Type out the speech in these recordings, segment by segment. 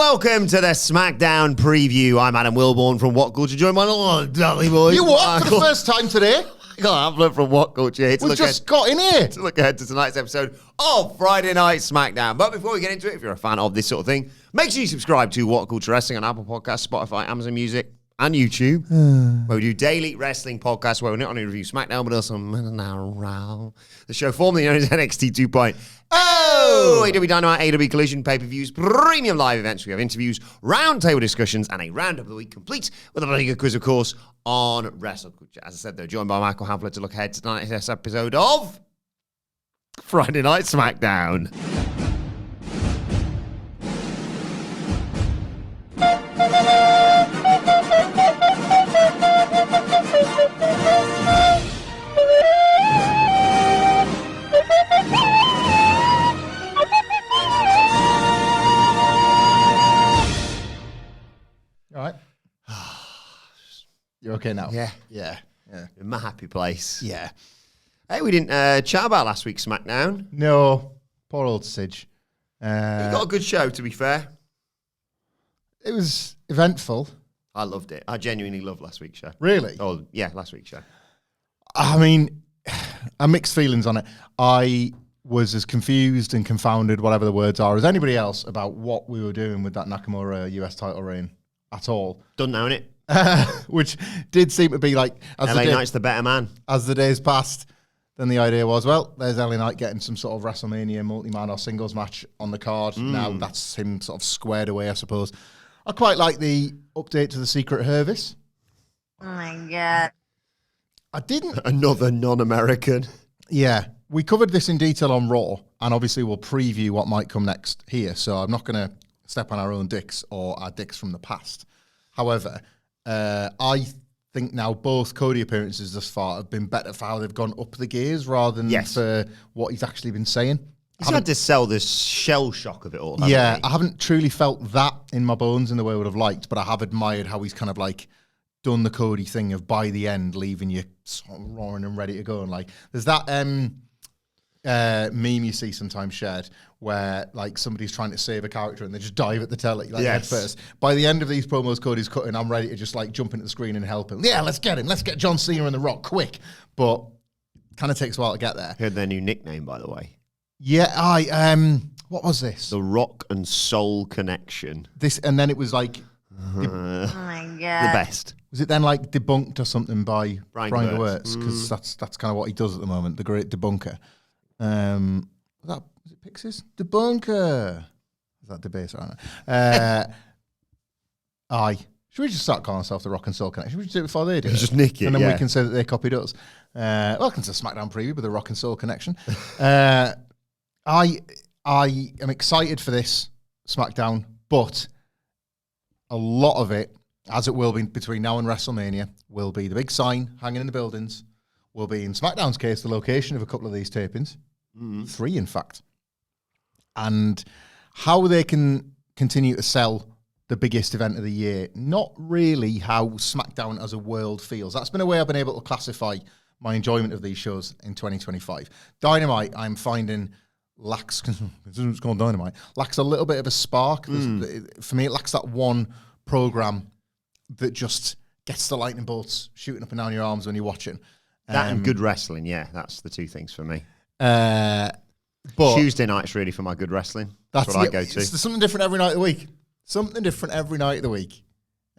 welcome to the SmackDown preview. I'm Adam Wilborn from WhatCulture, joined by little Dolly boy. You what? For the first time today? Hamflett from WhatCulture. We've just got in here. To look ahead to tonight's episode of Friday Night SmackDown. But before we get into it, if you're a fan of this sort of thing, make sure you subscribe to WhatCulture Wrestling on Apple Podcasts, Spotify, Amazon Music, and YouTube, where we do daily wrestling podcasts where we not only review SmackDown, but also the show formerly known as NXT 2.0. AW Dynamite, AW Collision, pay-per-views, premium live events. We have interviews, roundtable discussions, and a roundup of the week, complete with a very good quiz, of course, on WrestleCulture. As I said, they're joined by Michael Hamflett to look ahead to tonight's episode of Friday Night SmackDown. All right. You're okay now? Yeah. In my happy place. Yeah. Hey, we didn't chat about last week's SmackDown. No. Poor old Sidge. You got a good show, to be fair. It was eventful. I loved it. I genuinely loved last week's show. Really? Oh, yeah, last week's show. I mean, I mixed feelings on it. I was as confused and confounded, whatever the words are, as anybody else about what we were doing with that Nakamura US title reign at all. Done now, innit? Which did seem to be like... LA Knight's the better man. As the days passed, then the idea was, well, there's LA Knight getting some sort of WrestleMania multi-man or singles match on the card. Now that's him sort of squared away, I suppose. I quite like the update to the Secret Service. Oh my God. I didn't... Another non-American. Yeah. We covered this in detail on Raw, and obviously we'll preview what might come next here, so I'm not going to step on our own dicks or our dicks from the past. However, I think now both Cody appearances thus far have been better for how they've gone up the gears rather than for what he's actually been saying. He's had to sell this shell shock of it all. Yeah, I haven't truly felt that in my bones in the way I would have liked, but I have admired how he's kind of like done the Cody thing of by the end leaving you sort of roaring and ready to go. And like, there's that meme you see sometimes shared where like somebody's trying to save a character and they just dive at the telly like head first. By the end of these promos Cody's cutting, I'm ready to just like jump into the screen and help him. Yeah, let's get him. Let's get John Cena and The Rock quick. But kind of takes a while to get there. Heard their new nickname, by the way. Yeah, what was this? The Rock and Soul Connection. This, and then it was like Oh my God. The best. was it then like debunked or something by Brian Gewirtz? Because that's kind of what he does at the moment, the great debunker. Was it Pixies? Debunker. Is that debate? I don't know. Aye. Should we just start calling ourselves the Rock and Soul Connection? Should we just do it before they do it? Just nick it, and then we can say that they copied us. Welcome to SmackDown Preview with the Rock and Soul Connection. I am excited for this SmackDown, but a lot of it, as it will be between now and WrestleMania, will be the big sign hanging in the buildings, will be, in SmackDown's case, the location of a couple of these tapings. 3, in fact. And how they can continue to sell the biggest event of the year, not really how SmackDown as a world feels. That's been a way I've been able to classify my enjoyment of these shows in 2025. Dynamite, I'm finding lacks, it's called Dynamite, lacks a little bit of a spark. For me, it lacks that one program that just gets the lightning bolts shooting up and down your arms when you're watching. That and good wrestling, yeah, that's the two things for me. But Tuesday night's really for my good wrestling. That's what I go to. It's something different every night of the week. Something different every night of the week.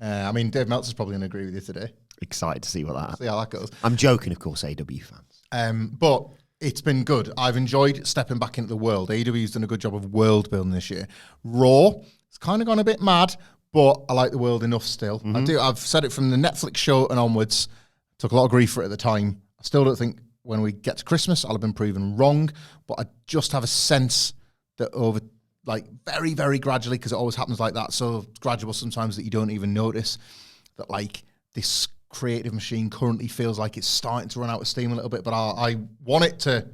I mean, Dave Meltzer's probably going to agree with you today. Excited to see See how that goes. I'm joking, of course, AW fans. But it's been good. I've enjoyed stepping back into the world. AEW's done a good job of world building this year. Raw, it's kind of gone a bit mad, but I like the world enough still. I've said it from the Netflix show and onwards. Took a lot of grief for it at the time. I still don't think when we get to Christmas, I'll have been proven wrong, but I just have a sense that over, like, very, very gradually, because it always happens like that, so gradual sometimes that you don't even notice, that, like, this creative machine currently feels like it's starting to run out of steam a little bit, but I want it to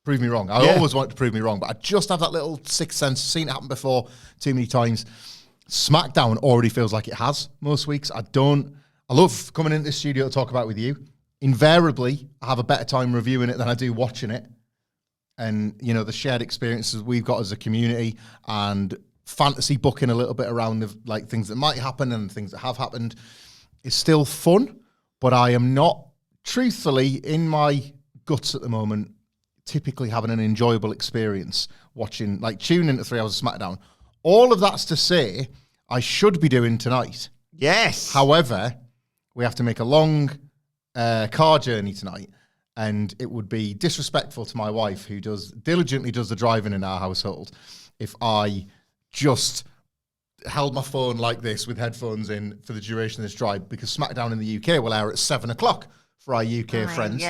prove me wrong. I always want it to prove me wrong, but I just have that little sixth sense. Seen it happen before too many times. SmackDown already feels like it has most weeks. I love coming into the studio to talk about it with you. Invariably, I have a better time reviewing it than I do watching it. And, you know, the shared experiences we've got as a community and fantasy booking a little bit around the like things that might happen and things that have happened is still fun, but I am not, truthfully, in my guts at the moment, typically having an enjoyable experience watching, like tuning into 3 hours of SmackDown. All of that's to say, I should be doing tonight. Yes. However, we have to make a long car journey tonight, and it would be disrespectful to my wife, who diligently does the driving in our household, if I just held my phone like this with headphones in for the duration of this drive, because SmackDown in the UK will air at 7 o'clock for our UK friends,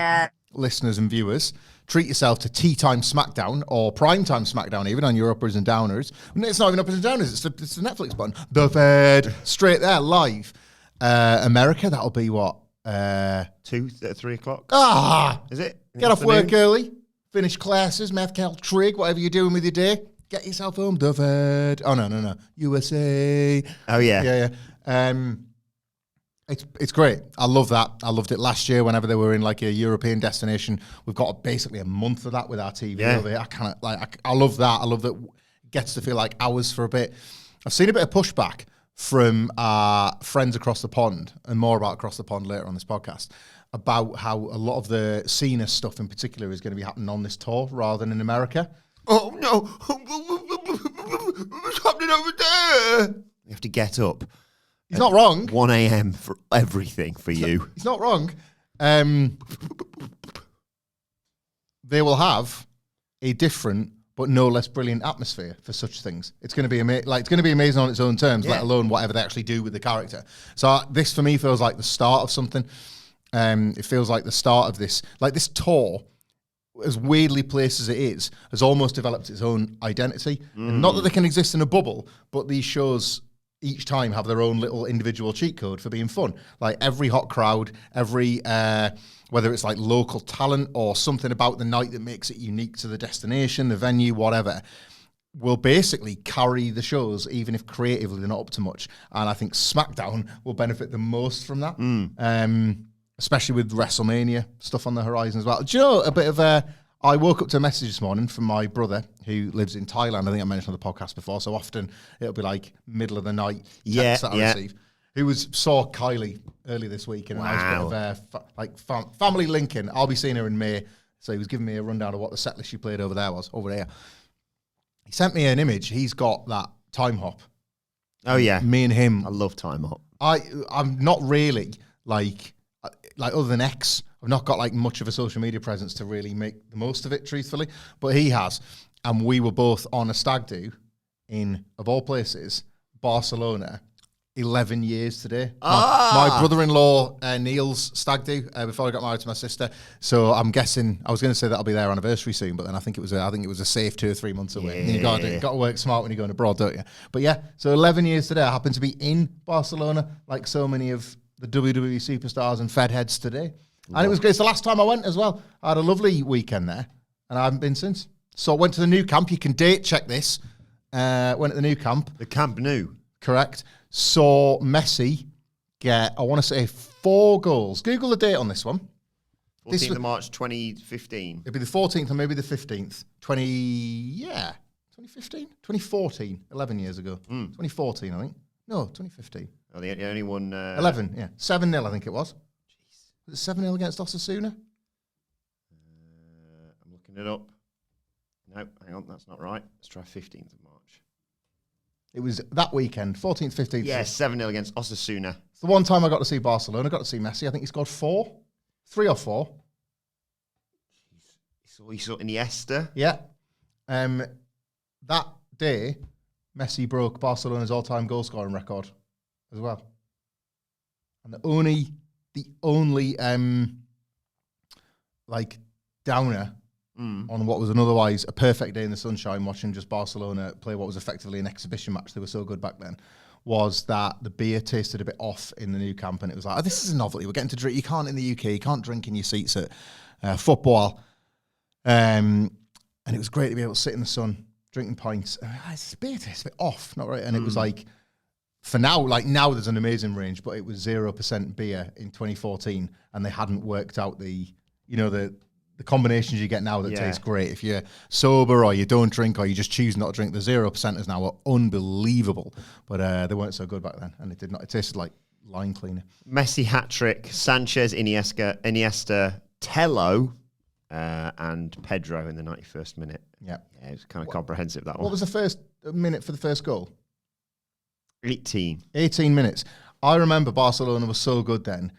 listeners and viewers. Treat yourself to Tea Time SmackDown or Prime Time SmackDown, even on your uppers and downers. It's not even uppers and downers, it's the Netflix button. The Fed, straight there, live. America, that'll be what? 3 o'clock? Is it? Get off work early, finish classes, math, calc, trig, whatever you're doing with your day. Get yourself home, The Fed. Oh, no. USA. Oh, yeah. Yeah. It's great. I love that. I loved it last year whenever they were in like a European destination. We've got basically a month of that with our TV over here. I love that. I love that it gets to feel like hours for a bit. I've seen a bit of pushback from our friends across the pond, and more about across the pond later on this podcast, about how a lot of the Cena stuff in particular is going to be happening on this tour rather than in America. Oh, no. What's happening over there? You have to get up. He's not wrong. 1 a.m. for everything for you. He's not wrong. They will have a different but no less brilliant atmosphere for such things. It's going to be it's going to be amazing on its own terms, let alone whatever they actually do with the character. So this for me feels like the start of something. It feels like the start of this tour, as weirdly placed as it is, has almost developed its own identity. And not that they can exist in a bubble, but these shows each time have their own little individual cheat code for being fun. Like every hot crowd, every whether it's like local talent or something about the night that makes it unique to the destination, the venue, whatever, will basically carry the shows, even if creatively they're not up to much. And I think SmackDown will benefit the most from that, especially with WrestleMania stuff on the horizon as well. Do you know a bit of I woke up to a message this morning from my brother who lives in Thailand. I think I mentioned on the podcast before. So often it'll be like middle of the night texts that I receive. Who saw Kylie early this week in a nice bit of family linking. I'll be seeing her in May. So he was giving me a rundown of what the set list she played over there. He sent me an image. He's got that time hop. Oh yeah, me and him. I love time hop. I'm not really like other than X. I've not got like much of a social media presence to really make the most of it, truthfully. But he has. And we were both on a stag do in, of all places, Barcelona, 11 years today. My brother-in-law, Neil's stag do before I got married to my sister. So I'm guessing, I was going to say that'll be their anniversary soon, but then I think it was a safe 2 or 3 months away. Yeah. You got to work smart when you're going abroad, don't you? But yeah, so 11 years today. I happen to be in Barcelona, like so many of the WWE superstars and Fed heads today. And it was great. It's the last time I went as well. I had a lovely weekend there, and I haven't been since. So I went to the new camp. You can date check this. Went to the new camp. The Camp Nou. Correct. Saw Messi get, I want to say, 4 goals. Google the date on this one. 14th of March 2015. It'd be the 14th or maybe the 15th. 2015? 2014, 11 years ago. 2014, I think. No, 2015. Oh, the only one... 11, yeah. 7-0, I think it was. Was it 7-0 against Osasuna? I'm looking it up. No, hang on, that's not right. Let's try 15th of March. It was that weekend, 14th, 15th. Yeah, 7-0 against Osasuna. It's the one time I got to see Barcelona. I got to see Messi. I think he scored 4. 3 or 4. He saw Iniesta. Yeah. That day, Messi broke Barcelona's all-time goal-scoring record as well. And the only downer on what was an otherwise a perfect day in the sunshine, watching just Barcelona play what was effectively an exhibition match. They were so good back then. Was that the beer tasted a bit off in the new camp, and it was like, oh, this is a novelty. We're getting to drink. You can't in the UK. You can't drink in your seats at football. And it was great to be able to sit in the sun, drinking pints. This beer tastes a bit off, not right. And it was like, for now, now there's an amazing range, but it was 0% beer in 2014, and they hadn't worked out the the combinations you get now that Yeah. taste great. If you're sober or you don't drink or you just choose not to drink, the 0%ers now are unbelievable. But they weren't so good back then, and it did not. It tasted like line cleaner. Messi hat trick, Sanchez, Iniesta, Tello, and Pedro in the 91st minute. Yeah. It was kind of comprehensive, that one. What was the first minute for the first goal? 18. 18 minutes. I remember Barcelona was so good then.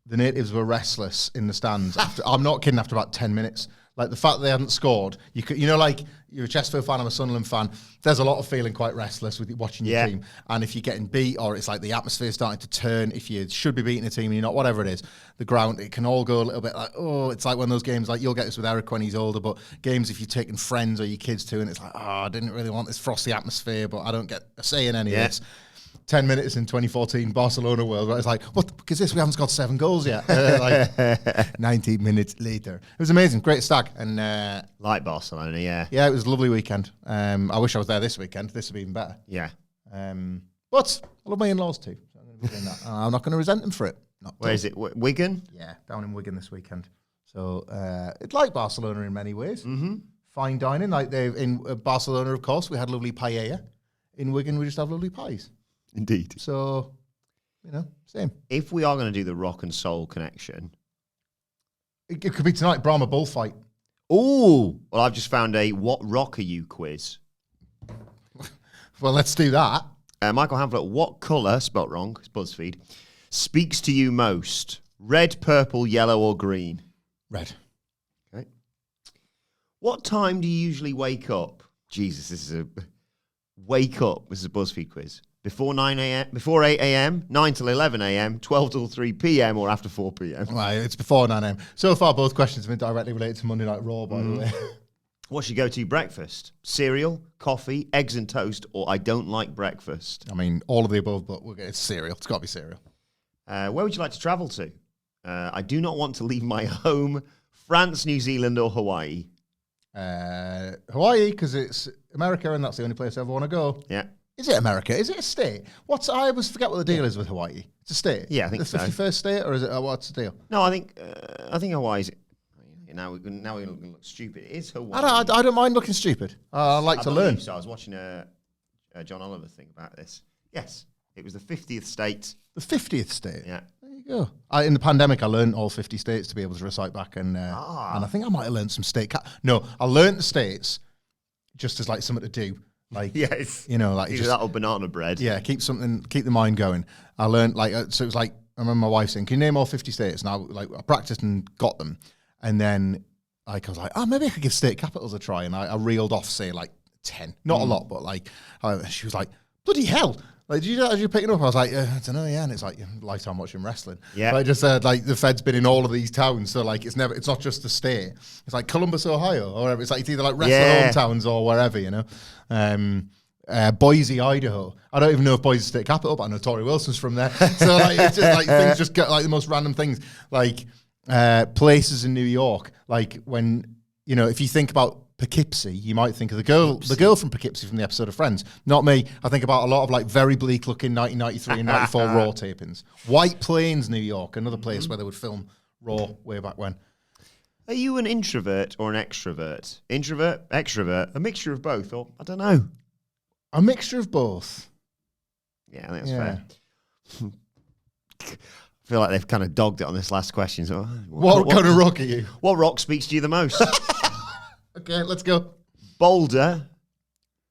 The natives were restless in the stands. I'm not kidding, after about 10 minutes. Like, the fact that they hadn't scored, like, you're a Chesterfield fan, I'm a Sunderland fan, there's a lot of feeling quite restless with watching your team. And if you're getting beat, or it's like the atmosphere starting to turn, if you should be beating a team and you're not, whatever it is, the ground, it can all go a little bit like, it's like one of those games, like, you'll get this with Eric when he's older, but games if you're taking friends or your kids to, and it's like, I didn't really want this frosty atmosphere, but I don't get a say in any of this. 10 minutes in 2014 Barcelona world, where it's like, what the fuck is this? We haven't scored 7 goals yet. 19 minutes later. It was amazing. Great stag. And Like Barcelona, yeah. yeah, it was a lovely weekend. I wish I was there this weekend. This would be even better. Yeah. But I love my in-laws too. So I'm going to be doing that. I'm not going to resent them for it. Where is it? Wigan? Yeah, down in Wigan this weekend. So it's like Barcelona in many ways. Mm-hmm. Fine dining. Like they've in Barcelona, of course, we had lovely paella. In Wigan, we just have lovely pies. Indeed. So, same. If we are going to do the rock and soul connection. It could be tonight, Brahma bullfight. Oh, well, I've just found a What Rock Are You quiz. Well, let's do that. Michael Hamflett, what colour, spelt wrong, it's BuzzFeed, speaks to you most? Red, purple, yellow, or green? Red. Okay. What time do you usually wake up? Jesus, this is a wake up. This is a BuzzFeed quiz. Before 9 a.m., before 8 a.m., 9 till 11 a.m., 12 till 3 p.m., or after 4 p.m. Right, it's before 9 a.m. So far, both questions have been directly related to Monday Night Raw, by the way. What's your go-to breakfast? Cereal, coffee, eggs and toast, or I don't like breakfast? I mean, all of the above, but it's cereal. It's got to be cereal. Where would you like to travel to? I do not want to leave my home. France, New Zealand, or Hawaii? Hawaii, because it's America, and that's the only place I ever want to go. Yeah. Is it America? Is it a state? I always forget what the deal is with Hawaii. It's a state. Yeah, I think so. The 51st state, or is it? What's the deal? No, I think Hawaii's. Now we're looking look stupid. It is Hawaii. I don't mind looking stupid. I like to learn. So I was watching a John Oliver thing about this. Yes, it was the 50th state. The 50th state. Yeah. There you go. In the pandemic, I learned all 50 states to be able to recite back, and I think I might have learned some state. No, I learned the states just as like something to do. Like, yes, like either just that or banana bread. Yeah, keep the mind going. I learned so it was like, I remember my wife saying, "Can you name all 50 states?" And I practiced and got them, and then I was like, "Oh, maybe I could give state capitals a try." And I reeled off, say, like 10, not a lot, but like she was like, "Bloody hell!" Like, did you do that as you're picking up? I was like, I don't know, yeah. And it's like, lifetime watching wrestling. Yeah. But I just said, like, the Fed's been in all of these towns, so like, it's not just the state. It's like Columbus, Ohio, or whatever. It's like, it's either like wrestling hometowns or wherever, Boise, Idaho. I don't even know if Boise's state capital, but I know Tori Wilson's from there. So like, it's just like things just get like the most random things, like places in New York. Like when if you think about Poughkeepsie, you might think of the girl from Poughkeepsie from the episode of Friends. Not me. I think about a lot of like very bleak looking 1993 and 94 Raw tapings. White Plains, New York, another place where they would film Raw way back when. Are you an introvert or an extrovert? Introvert, extrovert, a mixture of both, or I don't know. A mixture of both. Yeah, I think that's fair. I feel like they've kind of dogged it on this last question. So, what kind of rock are you? What rock speaks to you the most? Okay, let's go. Boulder,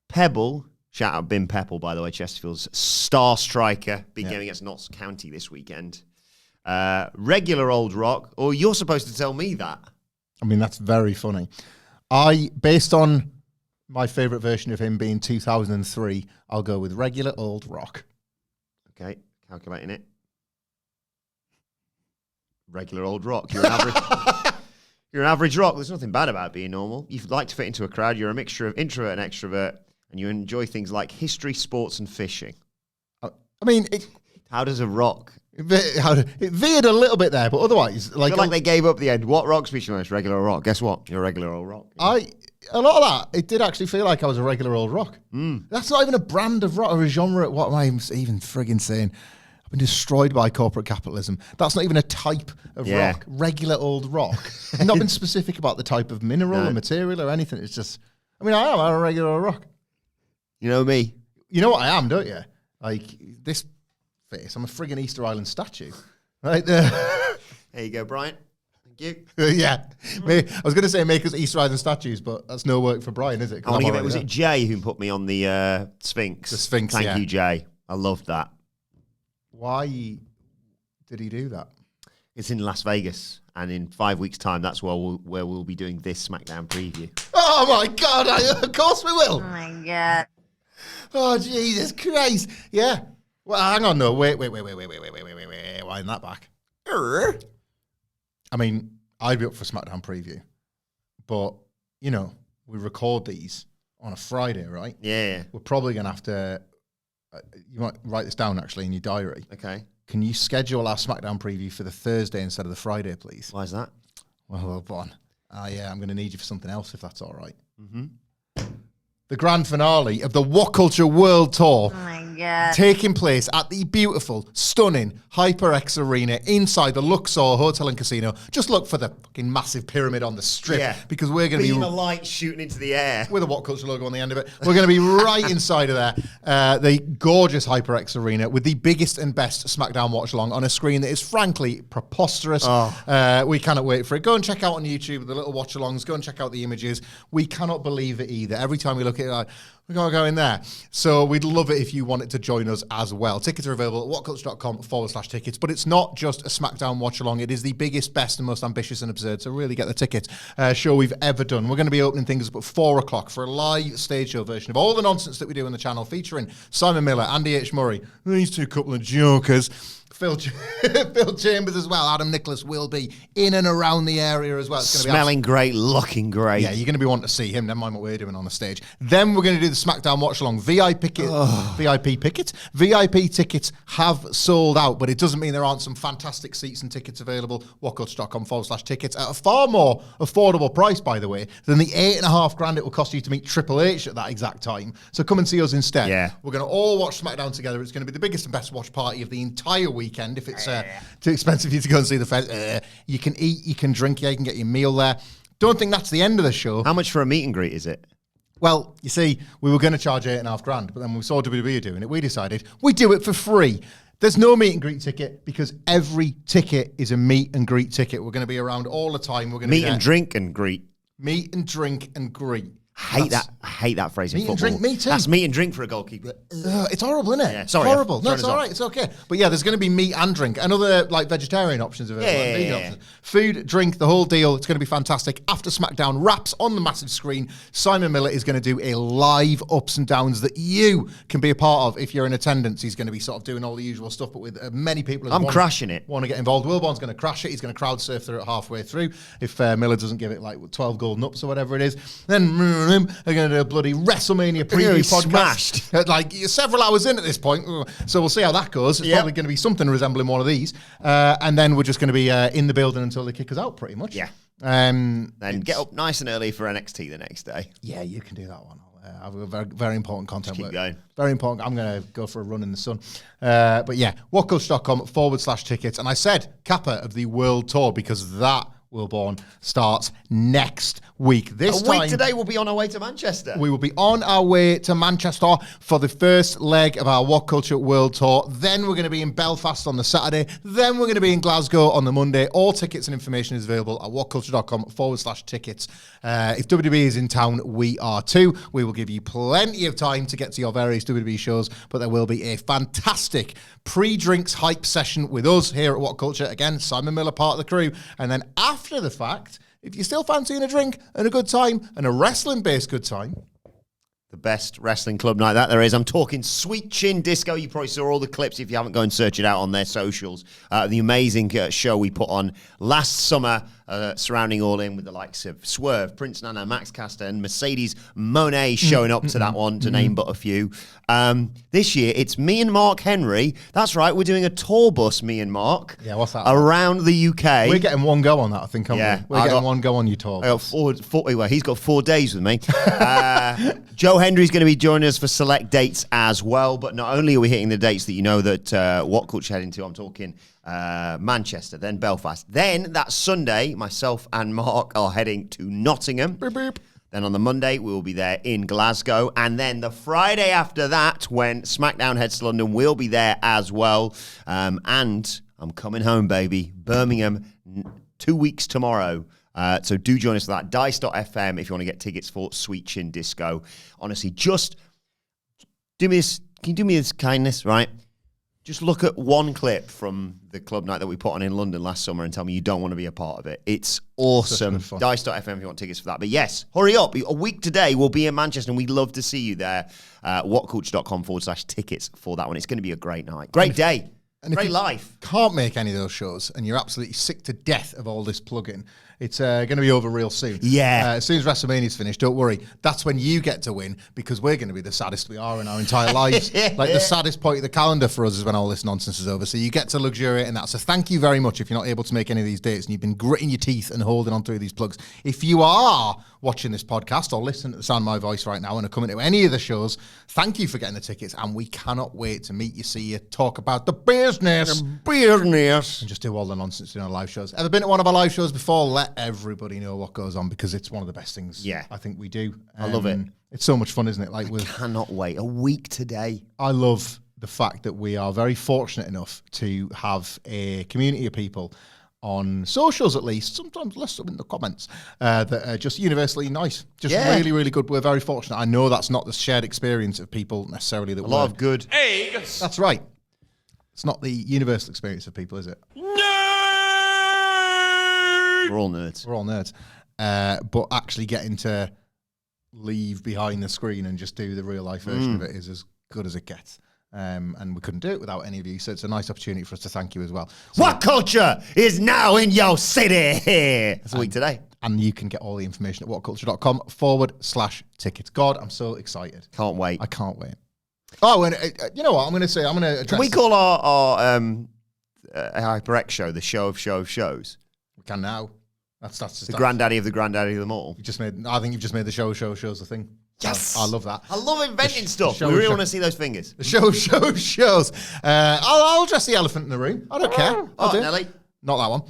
Pebble, shout out Bim Pepple, by the way, Chesterfield's star striker, big game against Notts County this weekend. Regular old rock, or you're supposed to tell me that. I mean, that's very funny. Based on my favourite version of him being 2003, I'll go with regular old rock. Okay, calculating it. Regular old rock. You're an average. You're an average rock. There's nothing bad about being normal. You like to fit into a crowd. You're a mixture of introvert and extrovert, and you enjoy things like history, sports, and fishing. I mean, how does a rock? It veered a little bit there, but otherwise, I feel like they gave up the end. What rock speaks to you most? Regular old rock. Guess what? You're a regular old rock. A lot of that, it did actually feel like I was a regular old rock. That's not even a brand of rock or a genre. What am I even frigging saying? been destroyed by corporate capitalism. That's not even a type of rock. Regular old rock. I've not been specific about the type of mineral or material or anything. It's just, I'm a regular old rock. You know me. You know what I am, don't you? Like, this face, I'm a friggin' Easter Island statue. Right there. There you go, Brian. Thank you. Yeah. I was going to say make us Easter Island statues, but that's no work for Brian, is it? Was it Jay who put me on the Sphinx? The Sphinx, Thank you, Jay. I loved that. Why did he do that? It's in Las Vegas, and in 5 weeks' time, that's where we'll be doing this SmackDown preview. Oh my God! Of course we will. Oh my God. Oh Jesus Christ! Yeah. Well, hang on. No, wait. Wind that back. I mean, I'd be up for SmackDown preview, but we record these on a Friday, right? Yeah. We're probably gonna have to. You might write this down actually in your diary. Okay. Can you schedule our SmackDown preview for the Thursday instead of the Friday, please? Why is that? Well, on. I'm going to need you for something else if that's all right. Mm-hmm. The grand finale of the WhatCulture World Tour. Oh my God. Taking place at the beautiful, stunning HyperX Arena inside the Luxor Hotel and Casino. Just look for the fucking massive pyramid on the strip because we're going to be beam of light shooting into the air with a WhatCulture logo on the end of it. We're going to be right inside of there. The gorgeous HyperX Arena with the biggest and best SmackDown watch along on a screen that is frankly preposterous. We cannot wait for it. Go and check out on YouTube the little watch alongs. Go and check out the images. We cannot believe it either. Every time we look at it, like, we're going to go in there. So we'd love it if you wanted to join us as well. Tickets are available at whatculture.com/tickets. But it's not just a SmackDown watch along. It is the biggest, best, and most ambitious and absurd. So really get the tickets show we've ever done. We're going to be opening things up at 4 o'clock for a live stage show version of all the nonsense that we do on the channel, featuring Simon Miller, Andy H. Murray, these two couple of jokers. Phil Chambers as well. Adam Nicholas will be in and around the area as well. It's going to smelling great, looking great. Yeah, you're going to be wanting to see him. Never mind what we're doing on the stage. Then we're going to do the SmackDown watch along. VIP tickets have sold out, but it doesn't mean there aren't some fantastic seats and tickets available. WhatCulture.com/tickets at a far more affordable price, by the way, than the $8,500 it will cost you to meet Triple H at that exact time. So come and see us instead. Yeah. We're going to all watch SmackDown together. It's going to be the biggest and best watch party of the entire weekend. If it's too expensive for you to go and see the Fed, you can eat, you can drink, you can get your meal there. Don't think that's the end of the show. How much for a meet and greet is it? Well, you see, we were going to charge $8,500, but then we saw WWE doing it. We decided we do it for free. There's no meet and greet ticket because every ticket is a meet and greet ticket. We're going to be around all the time. We're going to meet and drink and greet. Meet and drink and greet. I hate that phrase in football. Meet and drink, me too. That's meat and drink for a goalkeeper. It's horrible, isn't it? Yeah, sorry. Horrible. No, it's all right. It's okay. But yeah, there's going to be meat and drink and other like vegetarian options available. Yeah. Food, drink, the whole deal. It's going to be fantastic. After SmackDown wraps on the massive screen, Simon Miller is going to do a live ups and downs that you can be a part of if you're in attendance. He's going to be sort of doing all the usual stuff, but with many people. I'm crashing it. Want to get involved? Wilborn's going to crash it. He's going to crowd surf through it halfway through. If Miller doesn't give it like 12 golden ups or whatever it is, then they're going to do a bloody WrestleMania preview podcast. Smashed. Like several hours in at this point. So we'll see how that goes. It's probably going to be something resembling one of these. And then we're just going to be in the building until they kick us out, pretty much. Yeah. Then get up nice and early for NXT the next day. Yeah, you can do that one. I've got very, very important content. Keep going. Very important. I'm going to go for a run in the sun. But yeah, whatculture.com/tickets. And I said Kappa of the World Tour because that Wilborn starts next week. A week today we'll be on our way to Manchester. We will be on our way to Manchester for the first leg of our WhatCulture World Tour. Then we're going to be in Belfast on the Saturday. Then we're going to be in Glasgow on the Monday. All tickets and information is available at whatculture.com/tickets. If WWE is in town, we are too. We will give you plenty of time to get to your various WWE shows, but there will be a fantastic pre-drinks hype session with us here at WhatCulture. Again, Simon Miller, part of the crew. And then after the fact, if you're still fancying a drink and a good time and a wrestling-based good time, the best wrestling club night that there is. I'm talking Sweet Chin Disco. You probably saw all the clips if you haven't. Go and search it out on their socials. The amazing show we put on last summer surrounding All In with the likes of Swerve, Prince Nana, Max Caster, and Mercedes Moné showing up to that one, to name but a few. This year, it's me and Mark Henry. That's right, we're doing a tour bus, me and Mark. Yeah, what's that? Around the UK. We're getting one go on that, I think, aren't we? We're getting one go on your tour. Well, he's got 4 days with me. Joe Hendry's going to be joining us for select dates as well. But not only are we hitting the dates that you know that What Culture heading to, I'm talking Manchester, then Belfast. Then that Sunday, myself and Mark are heading to Nottingham. Beep, beep. Then on the Monday, we will be there in Glasgow. And then the Friday after that, when SmackDown heads to London, we'll be there as well. And I'm coming home, baby. Birmingham, 2 weeks tomorrow. So do join us for that. Dice.fm if you want to get tickets for Sweet Chin Disco. Honestly, just can you do me this kindness, right? Just look at one clip from the club night that we put on in London last summer and tell me you don't want to be a part of it. It's awesome. Dice.fm if you want tickets for that. But yes, hurry up. A week today, we'll be in Manchester and we'd love to see you there. WhatCulture.com/tickets for that one. It's going to be a great night. Great day. And great life. Can't make any of those shows and you're absolutely sick to death of all this plug-in. It's going to be over real soon. Yeah. As soon as WrestleMania's finished, don't worry. That's when you get to win because we're going to be the saddest we are in our entire lives. Like the saddest point of the calendar for us is when all this nonsense is over. So you get to luxuriate in that. So thank you very much if you're not able to make any of these dates and you've been gritting your teeth and holding on through these plugs. If you are watching this podcast or listening to the sound of my voice right now and are coming to any of the shows, thank you for getting the tickets and we cannot wait to meet you, see you, talk about the business. And just do all the nonsense in our live shows. Ever been to one of our live shows before? Let everybody know what goes on because it's one of the best things I think we do. I love it. It's so much fun, isn't it? Like I cannot wait. A week today. I love the fact that we are very fortunate enough to have a community of people on socials at least, sometimes less so in the comments, that are just universally nice. Just really, really good. We're very fortunate. I know that's not the shared experience of people necessarily that a lot of good eggs. That's right. It's not the universal experience of people, is it? We're all nerds. We're all nerds. But actually getting to leave behind the screen and just do the real life version of it is as good as it gets. And we couldn't do it without any of you. So it's a nice opportunity for us to thank you as well. So What Culture is now in your city? That's a week today. And you can get all the information at whatculture.com/tickets. God, I'm so excited. Can't wait. I can't wait. Oh, and you know what? I'm going to address. Can we call our HyperX show the show of shows? We can now. That's the granddaddy of them all. I think you've just made the show shows a thing. Yes, I love that. I love inventing stuff. We really want to see those fingers. The shows. I'll address the elephant in the room. I don't care. I'll do. Nelly. Not that one.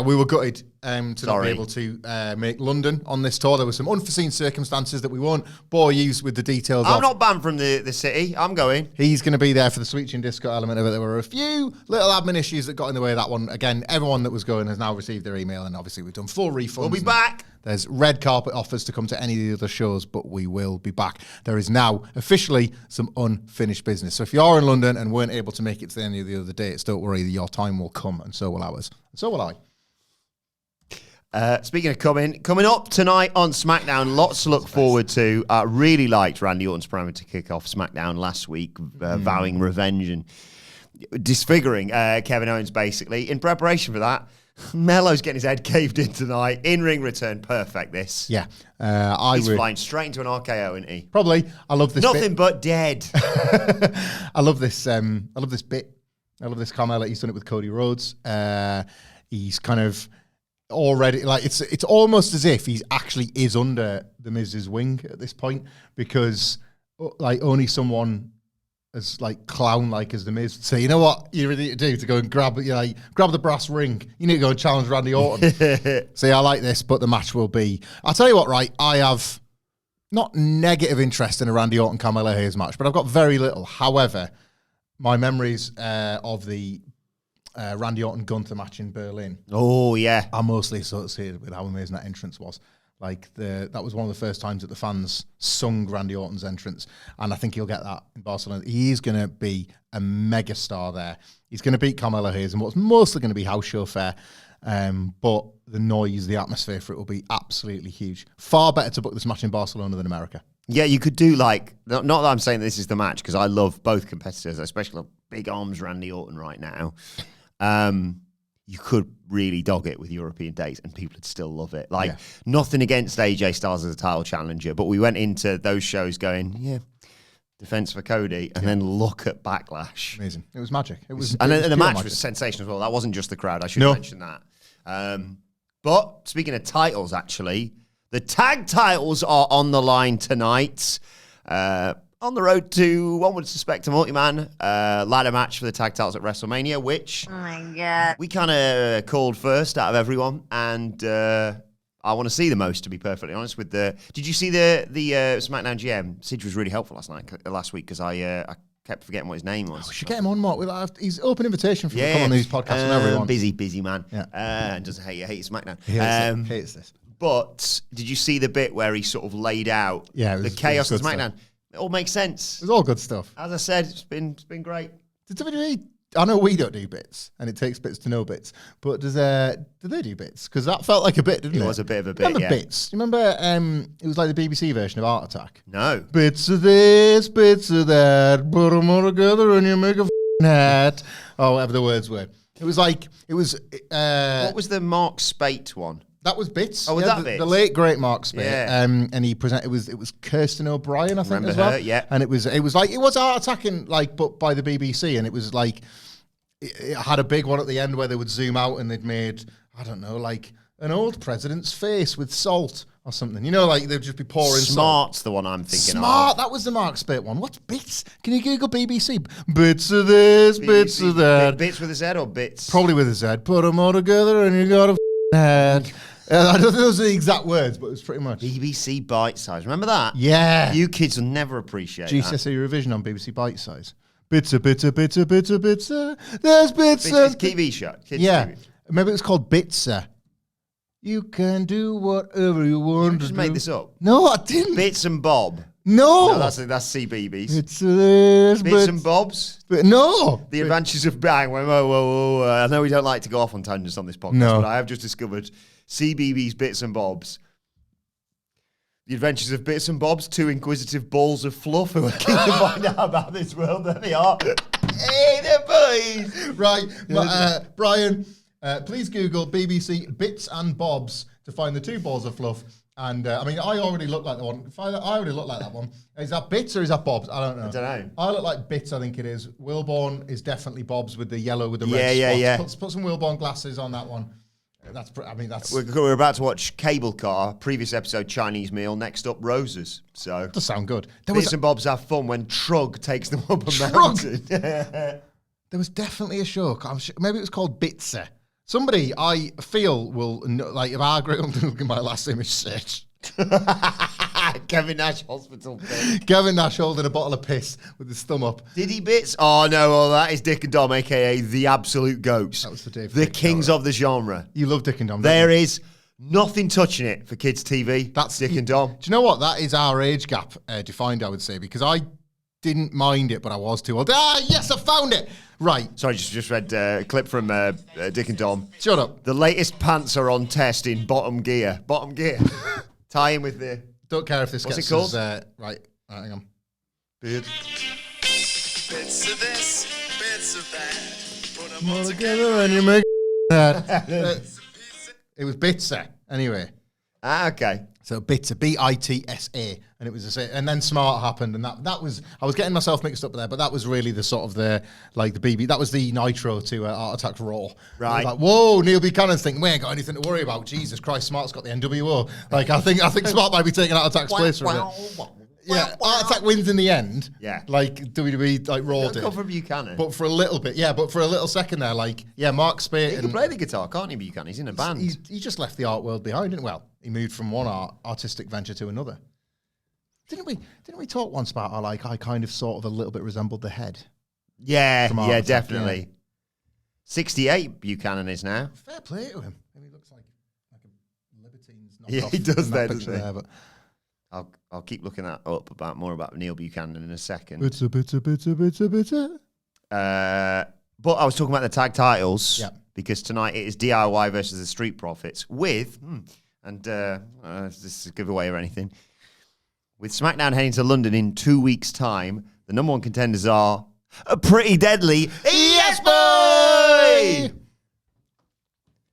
We were gutted to not be able to make London on this tour. There were some unforeseen circumstances that we won't bore you with the details of. I'm not banned from the city. I'm going. He's going to be there for the Sweet Chin Disco element of it. There were a few little admin issues that got in the way of that one. Again, everyone that was going has now received their email, and obviously we've done full refunds. We'll be back. There's red carpet offers to come to any of the other shows, but we will be back. There is now officially some unfinished business. So if you are in London and weren't able to make it to any of the other dates, don't worry, your time will come, and so will ours. And so will I. Speaking of coming up tonight on SmackDown, lots to look forward to. Really liked Randy Orton's promo to kick off SmackDown last week, vowing revenge and disfiguring Kevin Owens, basically. In preparation for that, Melo's getting his head caved in tonight. In-ring return, perfect this. Yeah. He's flying straight into an RKO, isn't he? Probably. I love this Nothing but dead. I love this bit. I love this Carmella. He's done it with Cody Rhodes. He's kind of already, like, it's almost as if he actually is under the Miz's wing at this point because, like, only someone as like clown-like as the Miz would say, you know what you really need to do to go and grab the brass ring. You need to go and challenge Randy Orton. See, I like this, but the match will be. I'll tell you what, right? I have not negative interest in a Randy Orton Carmelo Hayes match, but I've got very little. However, my memories of the Randy Orton Gunther match in Berlin. Oh yeah, are mostly associated with how amazing that entrance was. Like that was one of the first times that the fans sung Randy Orton's entrance, and I think he'll get that in Barcelona. He's going to be a mega star there. He's going to beat Carmelo Hayes in what's mostly going to be house show fare, but the noise, the atmosphere for it will be absolutely huge. Far better to book this match in Barcelona than America. Yeah, you could do like, not that I'm saying this is the match, because I love both competitors, especially big arms Randy Orton right now. You could really dog it with European dates and people would still love it. Like, nothing against AJ Styles as a title challenger, but we went into those shows going, defense for Cody, and then look at Backlash. Amazing. It was magic. It was, and the match magic. was sensational as well. That wasn't just the crowd. I should mention that. But speaking of titles, actually, the tag titles are on the line tonight. On the road to, one would suspect, a multi-man ladder match for the tag titles at WrestleMania, which Oh my god. we kind of called first out of everyone, and I want to see the most, to be perfectly honest. With the, did you see the SmackDown GM? Sid was really helpful last week because I kept forgetting what his name was. We should get him on more. He's open invitation for him to come on these podcasts and everyone. Busy man. Yeah. And doesn't hate SmackDown. Hates this. But did you see the bit where he sort of laid out the chaos of SmackDown? It all makes sense. It was all good stuff. As I said, it's been great. Did WWE? I know we don't do bits, and it takes bits to know bits. But do they do bits? Because that felt like a bit, didn't it? It was a bit of a bit. Remember bits? You remember? It was like the BBC version of Art Attack. No. Bits of this, bits of that, put them all together, and you make a hat. Oh, whatever the words were. It was like it was. What was the Mark Spate one? That was Bits. Oh, was that Bits? The late great Mark Spate. Yeah. And he presented. It was Kirsten O'Brien, I think, Remember as well. her, yeah. And it was Art Attacking, like, but by the BBC, and it was like it had a big one at the end where they would zoom out and they'd made, I don't know, like an old president's face with salt or something. You know, like they'd just be pouring Smart's salt. the one I'm thinking Smart. of. That was the Mark Spate one. What's Bits? Can you Google BBC? Bits of this, bits of that. Bits with a Z or bits? Probably with a Z. Put them all together and you got a head. I don't think those are the exact words, but it was pretty much. BBC Bite Size. Remember that? Yeah. You kids will never appreciate that. GCSE revision on BBC Bite Size. Bits of. There's bits It's of. TV show. Kids Yeah. TV. Maybe it was called Bitsa. You can do whatever you want You to just do. made this up. No, I didn't. Bits and Bob. No. No, that's CBeebies. Bits of this, Bits and Bobs. No. The Adventures of Bang. Whoa. I know we don't like to go off on tangents on this podcast, No. but I have just discovered CBeebies Bits and Bobs. The Adventures of Bits and Bobs, two inquisitive balls of fluff who are keen to find out about this world. There they are. Hey, they're boys. Right. Brian, please Google BBC Bits and Bobs to find the two balls of fluff. And I mean, I already look like the one. I already look like that one. Is that Bits or is that Bobs? I don't know. I don't know. I look like Bits, I think it is. Wilborn is definitely Bobs with the yellow with the red spots. Put some Wilborn glasses on that one. That's. We're about to watch Cable Car, previous episode Chinese meal, next up Roses. So Does sound good. Bits and Bobs have fun when Trug takes them up a Trug? mountain. There was definitely a show. Maybe it was called Bitsa. Somebody I feel will know, like if I agree on looking at my last image search. Kevin Nash Hospital thing. Kevin Nash holding a bottle of piss with his thumb up. Did he bits? Oh no, well that is Dick and Dom, aka the absolute goats. That was the Dave The Dick kings of the genre. You love Dick and Dom. There is nothing touching it for kids' TV. That's Dick and Dom. Do you know what? That is our age gap defined, I would say, because I didn't mind it, but I was too old. Yes, I found it. Right. Sorry, just read a clip from Dick and Dom. Shut up. The latest pants are on test in bottom gear. Bottom gear. Tie in with the... Don't care if this What's gets it called? us, right, hang on. Beard. Bits of this, bits of that. Put 'em all All together. together and you make that. It was Bitsa, anyway. Okay. So Bitsa, Bitsa, and it was and then Smart happened, and that was I was getting myself mixed up there, but that was really the sort of the BB. That was the nitro to Art Attack Raw. Right. Like, whoa, Neil Buchanan's thinking we ain't got anything to worry about. Jesus Christ, Smart's got the NWO. Like I think Smart might be taking Art Attack's place for a bit. Yeah, Art Attack wins in the end. Yeah. Like WWE, like Raw Don't did. go for Buchanan. But for a little bit, but for a little second there, like, Mark Spate He can and play the guitar, can't he, Buchanan? He's in a band. he just left the art world behind, didn't? Well, he moved from one artistic venture to another. Didn't we talk once about how like I kind of sort of a little bit resembled the Head? Yeah, Art yeah, Attack, definitely. yeah. 68 Buchanan is now. Fair play to him. I mean, he looks like a Libertines. Yeah, he does in that that, picture doesn't he? there, but I'll keep looking that up more about Neil Buchanan in a second. Bitter. But I was talking about the tag titles Yeah. because tonight it is DIY versus the Street Profits with, this is a giveaway or anything, with SmackDown heading to London in 2 weeks' time, the number one contenders are a Pretty Deadly Yes Boy!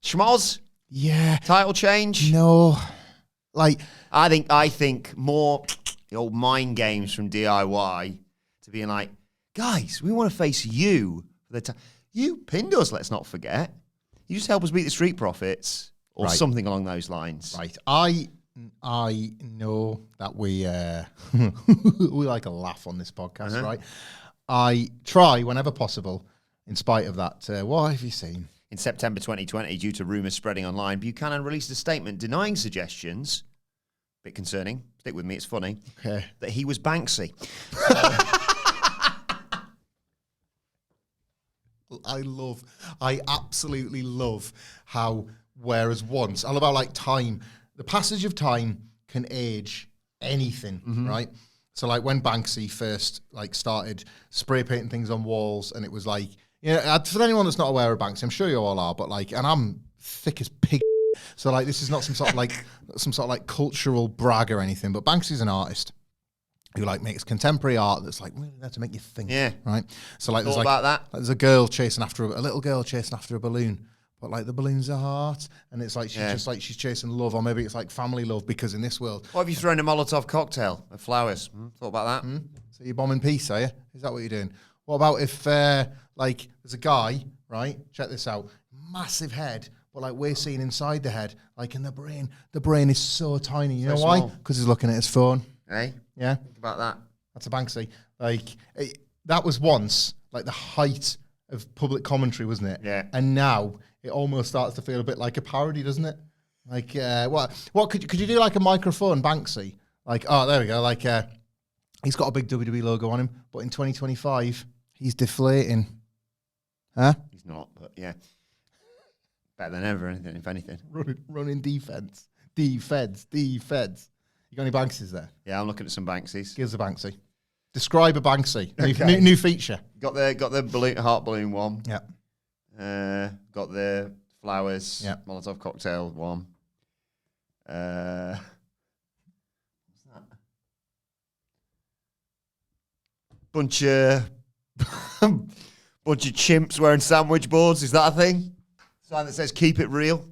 Schmoz, yeah, title change. no, like I think more the old mind games from DIY to being like, guys, we want to face you for the you pinned us, let's not forget. You just help us beat the Street Profits or Right. something along those lines. right. I know that we we like a laugh on this podcast, right? I try whenever possible, in spite of that. What have you seen? In September 2020, due to rumours spreading online, Buchanan released a statement denying suggestions, bit concerning, stick with me, it's funny, Okay. that he was Banksy. I absolutely love how, whereas once, I love how like time, the passage of time can age anything, right? So like when Banksy first like started spray painting things on walls, and it was like, for anyone that's not aware of Banksy, I'm sure you all are, but like, and I'm thick as pig. So like, this is not some sort of like cultural brag or anything, but Banksy's an artist who like makes contemporary art that's like really there to make you think. Yeah. Right. So like, Thought there's like, about that? there's a girl chasing after a little girl chasing after a balloon, but like the balloon's a heart, and it's like she's just like she's chasing love, or maybe it's like family love, because in this world. What have you thrown a Molotov cocktail of flowers? Thought about that? So you're bombing peace, are you? Is that what you're doing? What about if like there's a guy, right? Check this out, massive head, but like we're seeing inside the head, like in the brain is so tiny. You know why? small. Because he's looking at his phone. Eh? Yeah. Think about that. That's a Banksy. Like that was once like the height of public commentary, wasn't it? Yeah. And now it almost starts to feel a bit like a parody, doesn't it? Like what could you do like a microphone Banksy? Like, oh, there we go. Like he's got a big WWE logo on him, but in 2025 he's deflating. Huh? He's not, but yeah. Better than ever, if anything. Running defense. Defense. You got any Banksies there? Yeah, I'm looking at some Banksies. Give us a Banksy. Describe a Banksy. Okay. New feature. Got the balloon, heart balloon one. Yeah. Got the flowers. Yeah. Molotov cocktail one. What's that? Bunch of chimps wearing sandwich boards. Is that a thing? Sign that says "Keep it real."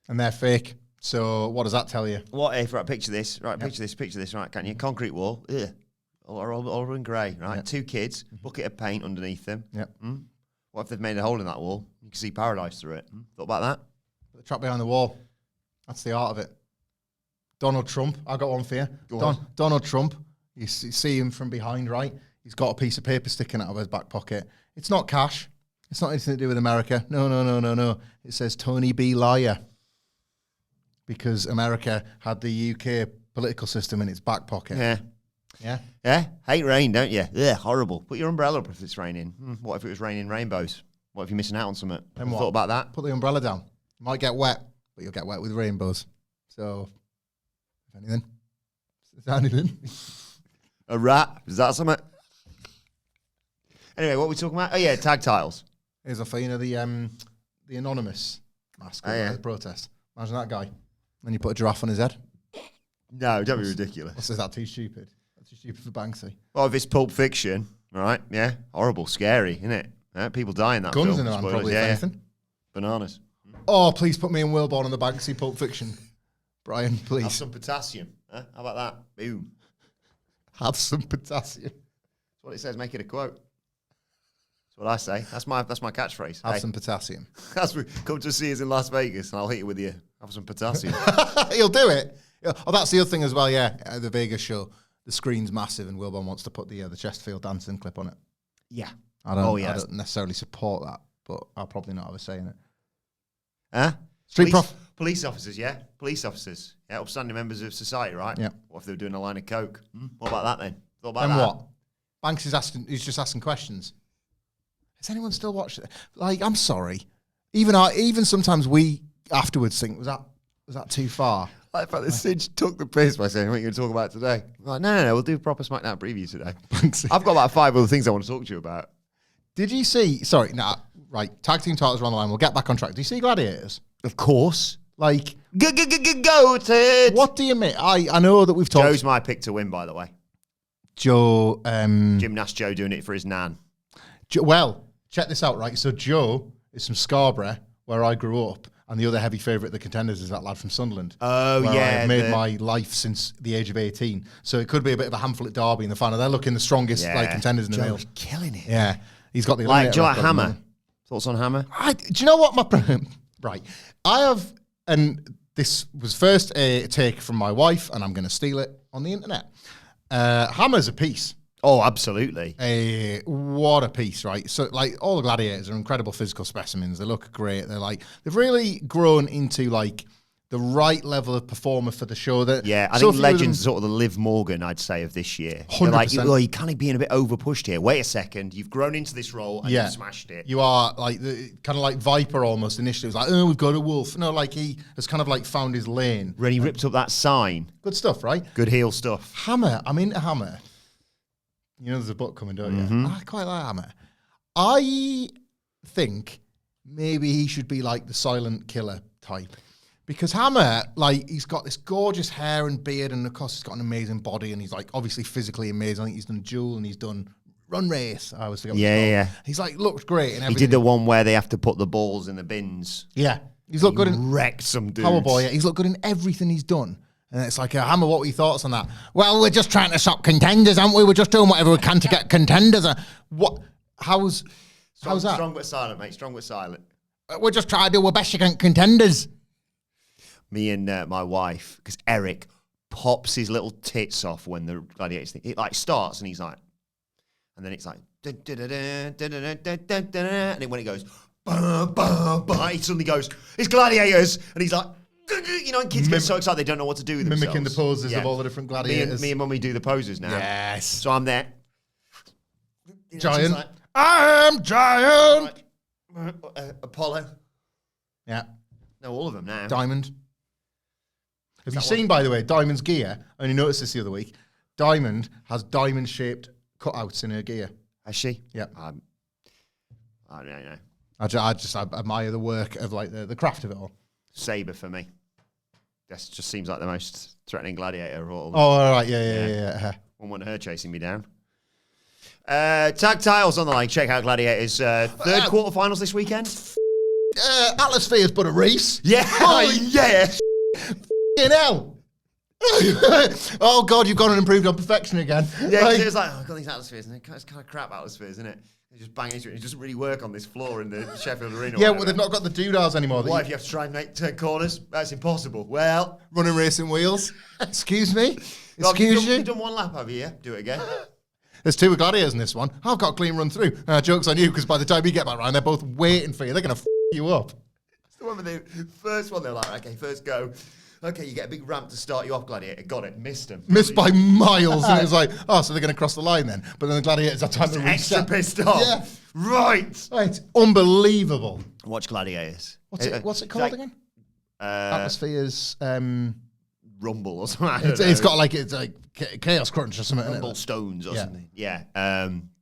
And they're fake. So what does that tell you? What if, right, picture this, right, picture this, right, can't you? Concrete wall, all in grey, right? Yep. 2 kids, bucket of paint underneath them. Yep. What if they've made a hole in that wall? You can see paradise through it. Thought about that? The trap behind the wall. That's the art of it. Donald Trump. I got one for you. Go on. Donald Trump. You see him from behind, right? He's got a piece of paper sticking out of his back pocket. It's not cash. It's not anything to do with America. No. It says Tony B. Liar. Because America had the UK political system in its back pocket. Yeah. Yeah? Yeah? Hate rain, don't you? Yeah, horrible. Put your umbrella up if it's raining. What if it was raining rainbows? What if you're missing out on something? Then what? Thought about that? Put the umbrella down. You might get wet, but you'll get wet with rainbows. So, if anything. Is that anything? A rat? Is that something? Anyway, what are we talking about? Oh, yeah, tag titles. Here's a thing, the anonymous mask at the protest. Imagine that guy. Then you put a giraffe on his head. No, don't be ridiculous. Is that too stupid? That's too stupid for Banksy. Well, if it's Pulp Fiction, right? Yeah, horrible, scary, isn't it? People die in that Guns film. in the man, Spoilers, probably, yeah, if anything. Bananas. Oh, please put me in Wilborn on the Banksy Pulp Fiction. Brian, Have please. some potassium. How about that? Boom. Have some potassium. That's what it says. Make it a quote. That's what I say. That's my catchphrase. Have some potassium. Come to see us in Las Vegas, and I'll hit you with you. Have some potassium. He'll do it. Oh, that's the other thing as well, yeah. At the Vegas show, the screen's massive, and Wilborn wants to put the Chesterfield dancing clip on it. Yeah. I don't necessarily support that, but I'll probably not have a say in it. Huh? Street Police officers, yeah? Police officers. Yeah, upstanding members of society, right? Yeah. What if they were doing a line of coke? What about that then? Thought about And that? what? Banks is asking. He's just asking questions. Has anyone still watched it? Like, I'm sorry. Even sometimes we afterwards think, was that too far? Like, the fact that Sidge took the piss by saying, what are you going to talk about today? I'm like, no, we'll do a proper SmackDown preview today. I've got like 5 other things I want to talk to you about. Did you see? Sorry, right. Tag team titles are on the line. We'll get back on track. Do you see Gladiators? Of course. Like, Go, Ted! what do you mean? I know that we've talked. Joe's my pick to win, by the way. Joe. Gymnast Joe doing it for his nan. Well, check this out, right? So Joe is from Scarborough, where I grew up, and the other heavy favourite of the contenders is that lad from Sunderland. Oh, where yeah. I've made my life since the age of 18. So it could be a bit of a Hamflett derby in the final. They're looking the strongest contenders in the middle. Joe's killing it. Yeah. He's got the Do you like record Hammer? Thoughts on Hammer? do you know what my problem? Right. I have, and this was first a take from my wife, and I'm going to steal it on the internet. Hammer's a piece. Oh, absolutely. What a piece, right? So, like, all the gladiators are incredible physical specimens. They look great. They've really grown into, like, the right level of performer for the show. I think Legends are sort of the Liv Morgan, I'd say, of this year. 100%. They're like, you're kind of being a bit overpushed here. Wait a second. You've grown into this role and you've smashed it. You are like kind of like Viper almost initially. It was like, oh, we've got a wolf. No, like he has kind of like found his lane. When he ripped up that sign. Good stuff, right? Good heel stuff. Hammer. I'm into Hammer. You know there's a book coming, don't you? I quite like Hammer. I think maybe he should be like the silent killer type. Because Hammer, like, he's got this gorgeous hair and beard, and of course he's got an amazing body, and he's like obviously physically amazing. I think he's done Duel and he's done Run Race. I always forget. Yeah. He's like looked great and everything. He did the one where they have to put the balls in the bins. Yeah, he's looked good in wrecked some dudes. Powerboy. Yeah, he's looked good in everything he's done. And it's like, Hammer, what were your thoughts on that? Well, we're just trying to stop contenders, aren't we? We're just doing whatever we can to get contenders. What? How's that? Strong but silent, mate. Strong but silent. We're just trying to do our best against contenders. Me and my wife, because Eric pops his little tits off when the gladiators thing. It like starts and he's like, and then it's like, and then when it goes, he suddenly goes, it's gladiators, and he's like, you know, and kids get so excited they don't know what to do with themselves. Mimicking the poses of all the different gladiators. Me and Mummy do the poses now. Yes. So I'm there. Giant. Like, I am giant. Apollo. Yeah. No, all of them now. Diamond. Have you seen, by the way, Diamond's gear? I only noticed this the other week. Diamond has diamond-shaped cutouts in her gear. Has she? Yeah. I don't know. I just admire the work of like the craft of it all. Saber for me. That just seems like the most threatening gladiator of all. Oh, all right. Yeah. Wouldn't want her chasing me down. Tag titles on the line. Check out Gladiators. Third quarterfinals this weekend. Atlas Spheres, but a race. Yeah. Yeah. Fucking hell. Oh, God, you've gone and improved on perfection again. Yeah, like, it was like, I've got these Atlas Spheres, and it's kind of crap Atlas Spheres, isn't it? They just bang into it. It doesn't really work on this floor in the Sheffield Arena. Yeah, well, they've not got the doodads anymore. Why, if you have to try and turn corners? That's impossible. Well, running racing wheels. Excuse me? Excuse you? You've done one lap, have you? Yeah? Do it again. There's two gladiators in this one. I've got a clean run through. Joke's on you, because by the time you get back round, they're both waiting for you. They're going to you up. It's the one with the first one. They're like, okay, first go. Okay, you get a big ramp to start you off, Gladiator. Got it. Missed him. Missed by miles. And it was like, oh, so they're going to cross the line then. But then the Gladiators have time to reset. Extra pissed off. Yeah. Right. It's unbelievable. Watch Gladiators. What's it called again? Atmospheres. Rumble or something. It's got like, it's like Chaos Crunch or something. Rumble Stones or something. Yeah.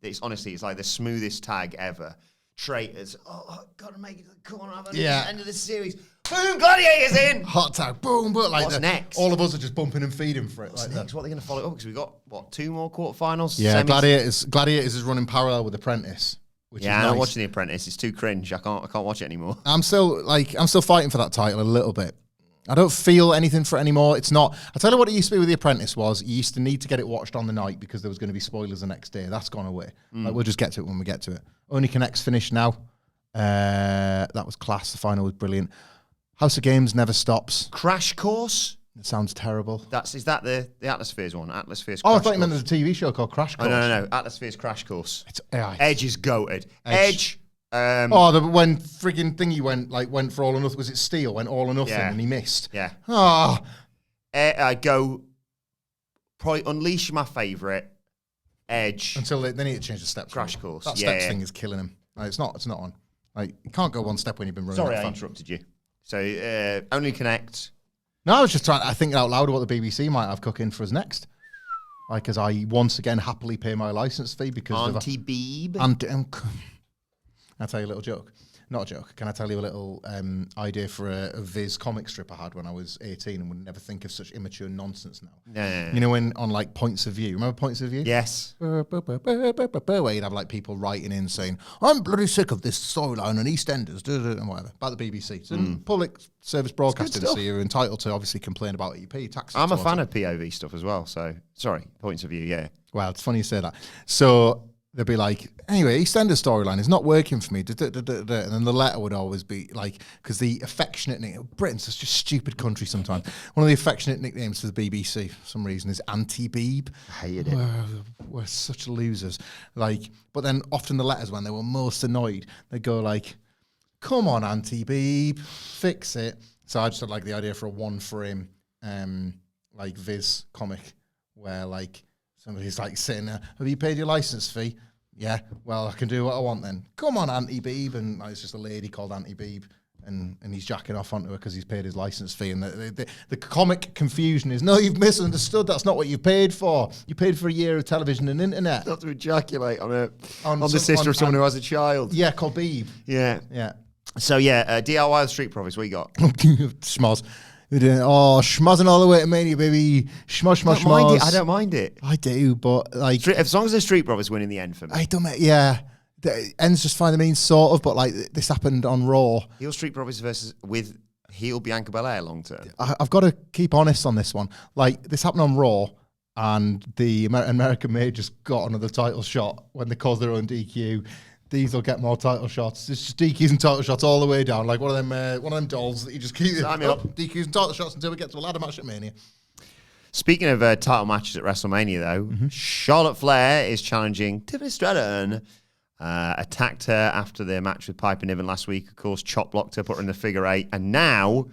It's honestly, it's like the smoothest tag ever. Traitors. Oh, gotta make it to the corner. End of the series. Boom, Gladiators in. Hot tag. Boom, but like what's next? All of us are just bumping and feeding for it. What's like next? What are they going to follow up? Because we got two more quarterfinals. Yeah, semis? Gladiators is running parallel with Apprentice. Which is I'm nice. not watching The Apprentice. It's too cringe. I can't watch it anymore. I'm still fighting for that title a little bit. I don't feel anything for it anymore. It's not. I tell you what it used to be with The Apprentice was you used to need to get it watched on the night because there was going to be spoilers the next day. That's gone away. Like, we'll just get to it when we get to it. Only Connect's finished now. That was class. The final was brilliant. House of Games never stops. Crash Course? It sounds terrible. Is that the Atmospheres one? Atmospheres Crash Crash I thought you meant Course. there's a TV show called Crash Course. Oh, no. Atmospheres Crash Course. It's Edge is goated. Edge. When frigging thingy went for all or nothing. Was it Steel? Went all or nothing and he missed. Yeah. I go probably Unleash my favourite. Edge. Until they need to change the steps. Crash Course. That steps thing is killing him. Like, it's not on. Like, you can't go one step when you've been running. Sorry, I interrupted you. So Only Connect. No, I was just trying to think out loud what the BBC might have cooking for us next. Like, as I once again happily pay my licence fee because Auntie Beeb. I'll tell you a little joke. Not a joke. Can I tell you a little idea for a Viz comic strip I had when I was 18 and would never think of such immature nonsense now? Yeah. You know, when on like Points of View. Remember Points of View? Yes. Where you'd have like people writing in saying, I'm bloody sick of this storyline and EastEnders, and whatever, about the BBC. It's public service broadcasting, so you're entitled to obviously complain about it. You pay your taxes. I'm a fan of POV stuff as well, so sorry, Points of View, yeah. Well, it's funny you say that. So they'd be like, anyway, EastEnders storyline is not working for me. And then the letter would always be like, because the affectionate nickname, Britain's such a stupid country sometimes. One of the affectionate nicknames for the BBC, for some reason, is Auntie Beeb. I hated it. We're such losers. Like, but then often the letters, when they were most annoyed, they'd go like, come on, Auntie Beeb, fix it. So I just had like the idea for a one frame, like Viz comic where like somebody's like sitting there, have you paid your license fee? Yeah, well, I can do what I want then. Come on, Auntie Beeb. And like, it's just a lady called Auntie Beeb. And he's jacking off onto her because he's paid his license fee. And the comic confusion is, no, you've misunderstood. That's not what you paid for. You paid for a year of television and internet. Not to ejaculate on the sister of someone who has a child. Yeah, called Beeb. Yeah. Yeah. So, DIY the Street Profits, what you got? Schmoz. Schmozzing all the way to Mania, baby. Schmoz. I don't mind it. I do, but like... As long as the Street Profits win in the end for me. I don't... Yeah. The ends just fine. I mean, sort of, but like this happened on Raw. Heel Street Profits with heel Bianca Belair long term. I've got to keep honest on this one. Like, this happened on Raw, and the American Made just got another title shot when they caused their own DQ. These will get more title shots. It's just DQs and title shots all the way down. Like one of them dolls that you just keep DQs and title shots until we get to a ladder match at Mania. Speaking of title matches at WrestleMania, though, Charlotte Flair is challenging Tiffany Stratton. Attacked her after their match with Piper Niven last week. Of course, chop blocked her, put her in the figure 8, and now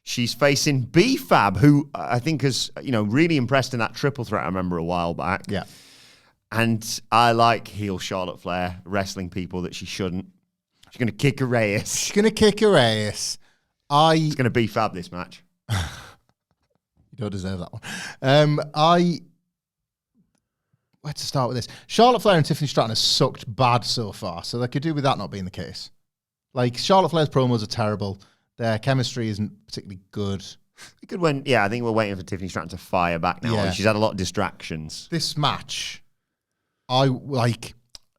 she's facing B-Fab, who I think has really impressed in that triple threat I remember a while back. Yeah. And I like heel Charlotte Flair wrestling people that she shouldn't. She's going to kick her ass. She's going to kick her ass. She's going to B-Fab this match. You don't deserve that one. Where to start with this? Charlotte Flair and Tiffany Stratton have sucked bad so far, so they could do with that not being the case. Like, Charlotte Flair's promos are terrible. Their chemistry isn't particularly good. Good when, I think we're waiting for Tiffany Stratton to fire back now. Yeah. She's had a lot of distractions. This match,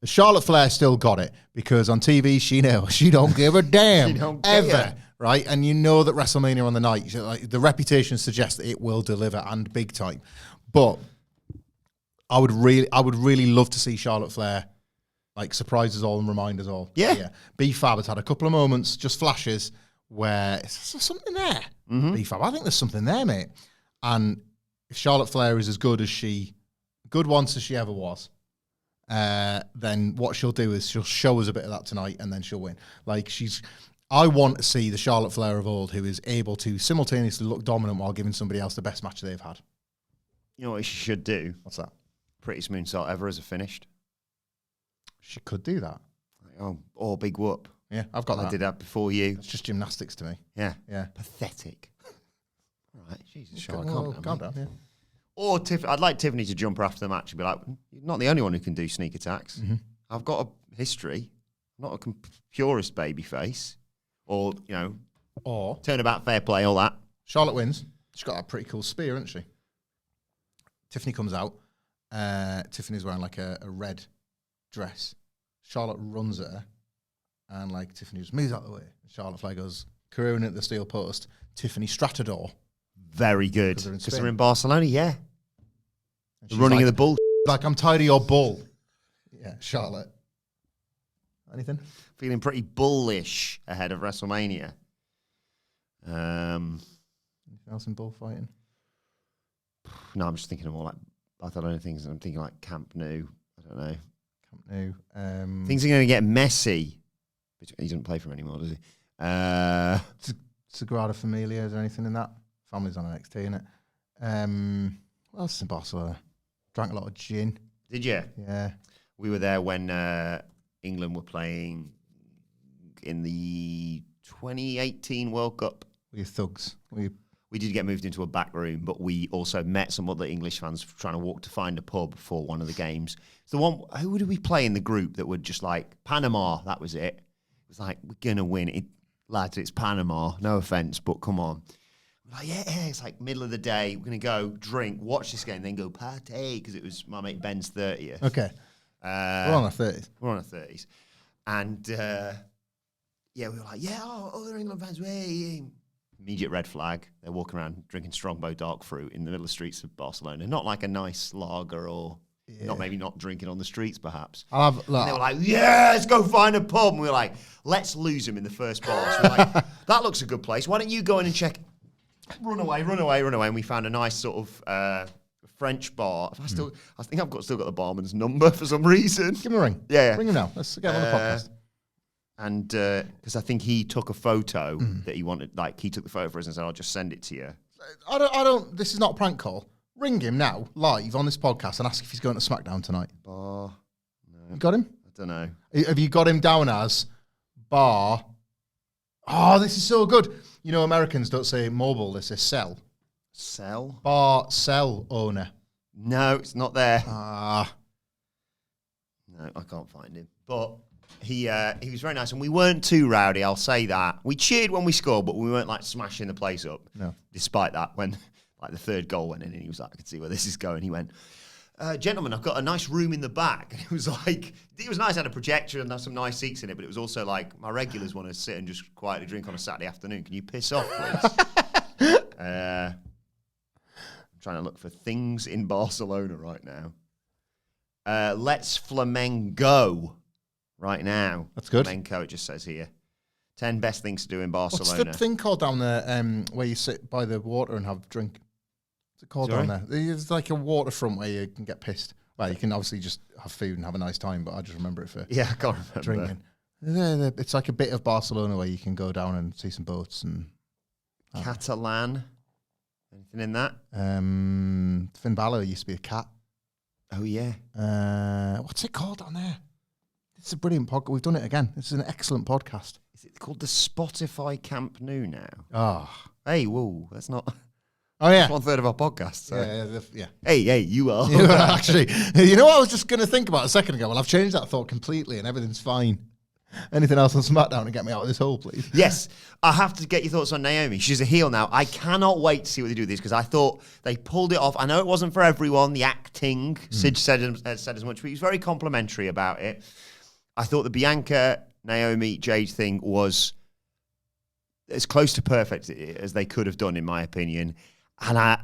Charlotte Flair still got it, because on TV, she don't give a damn. She don't ever. care. Right? And you know that WrestleMania on the night, like, the reputation suggests that it will deliver, and big time. But I would really love to see Charlotte Flair like surprise us all and remind us all. Yeah. B-Fab has had a couple of moments, just flashes, where there's something there. B-Fab, I think there's something there, mate. And if Charlotte Flair is as good once as she ever was, then what she'll do is she'll show us a bit of that tonight, and then she'll win. Like, I want to see the Charlotte Flair of old, who is able to simultaneously look dominant while giving somebody else the best match they've had. You know what she should do? What's that? Prettiest moonsault ever as a finished. She could do that. Oh, big whoop. Yeah, I've got that. I did that before you. It's just gymnastics to me. Yeah. Yeah. Pathetic. All right. Jesus, Calm down, yeah. Or I'd like Tiffany to jump her after the match and be like, you're not the only one who can do sneak attacks. I've got a history. I'm not a purist baby face. Or, turnabout, fair play, all that. Charlotte wins. She's got a pretty cool spear, hasn't she? Tiffany comes out. Tiffany's wearing like a red dress. Charlotte runs at her, and like Tiffany just moves out of the way. Charlotte Flair goes careering at the steel post. Tiffany Stratador. Very good. Because they're in Barcelona, yeah. The running like, of the bull. Like, I'm tired of your bull. Yeah, Charlotte. Anything? Feeling pretty bullish ahead of WrestleMania. Anything else in bullfighting? No, I'm just thinking of more like, I don't know, things. I'm thinking like Camp Nou. I don't know. Camp Nou. Things are going to get messy. He doesn't play for him anymore, does he? Sagrada Familia, is there anything in that? Family's on NXT, innit? What else is in Barcelona? Drank a lot of gin. Did you? Yeah. We were there when England were playing in the 2018 World Cup. Were you thugs? We did get moved into a back room, but we also met some other English fans trying to walk to find a pub for one of the games. So the one, who did we play in the group that would just like, Panama, that was it. It was like, we're going to win. Lads, it's Panama. No offence, but come on. We're like, yeah, it's like middle of the day. We're going to go drink, watch this game, then go party, because it was my mate Ben's 30th. Okay. We're on our 30s. We're on our 30s. And, we were like, other England fans, way. Immediate red flag. They're walking around drinking Strongbow dark fruit in the middle of the streets of Barcelona. Not like a nice lager or Maybe not drinking on the streets, perhaps. I'll have, And they were like, yeah, let's go find a pub. And we were like, let's lose him in the first bar. So we're like, that looks a good place. Why don't you go in and check? Run away. And we found a nice sort of French bar. I think I've still got the barman's number for some reason. Give him a ring. Yeah. Ring him now. Let's get him on the podcast. And because I think he took a photo that he wanted, like he took the photo for us and said, I'll just send it to you. I don't, this is not a prank call. Ring him now, live on this podcast, and ask if he's going to SmackDown tonight. Bar. No. You got him? I don't know. Have you got him down as bar? Oh, this is so good. You know, Americans don't say mobile, they say cell. Cell? Bar cell owner. No, it's not there. Ah. No, I can't find him. But he was very nice, and we weren't too rowdy, I'll say that. We cheered when we scored, but we weren't like smashing the place up. No. Despite that, when like the third goal went in, and he was like, I can see where this is going. He went, gentlemen, I've got a nice room in the back. And it was like, it was nice, had a projector and some nice seats in it, but it was also like, my regulars want to sit and just quietly drink on a Saturday afternoon. Can you piss off, please? I'm trying to look for things in Barcelona right now. Let's flamenco right now. That's good. Flamenco, it just says here. 10 best things to do in Barcelona. What's the thing called down there where you sit by the water and have a drink? What's it called down there? It's like a waterfront where you can get pissed. Well, you can obviously just have food and have a nice time, but I just remember it for Yeah, I can't remember. drinking. It's like a bit of Barcelona where you can go down and see some boats and Catalan. Anything in that? Finn Balor used to be a cat. Oh, yeah. What's it called down there? It's a brilliant podcast. We've done it again. This is an excellent podcast. Is it called the Spotify Camp Nou now? Oh. Hey, whoa, that's not... Oh, yeah. That's 1/3 of our podcast. So. Yeah. Hey, you are. Actually, you know what I was just going to think about a second ago? Well, I've changed that thought completely and everything's fine. Anything else on SmackDown to get me out of this hole, please? Yes, I have to get your thoughts on Naomi. She's a heel now. I cannot wait to see what they do with this because I thought they pulled it off. I know it wasn't for everyone, the acting. Sid said as much, but he was very complimentary about it. I thought the Bianca, Naomi, Jade thing was as close to perfect as they could have done, in my opinion. And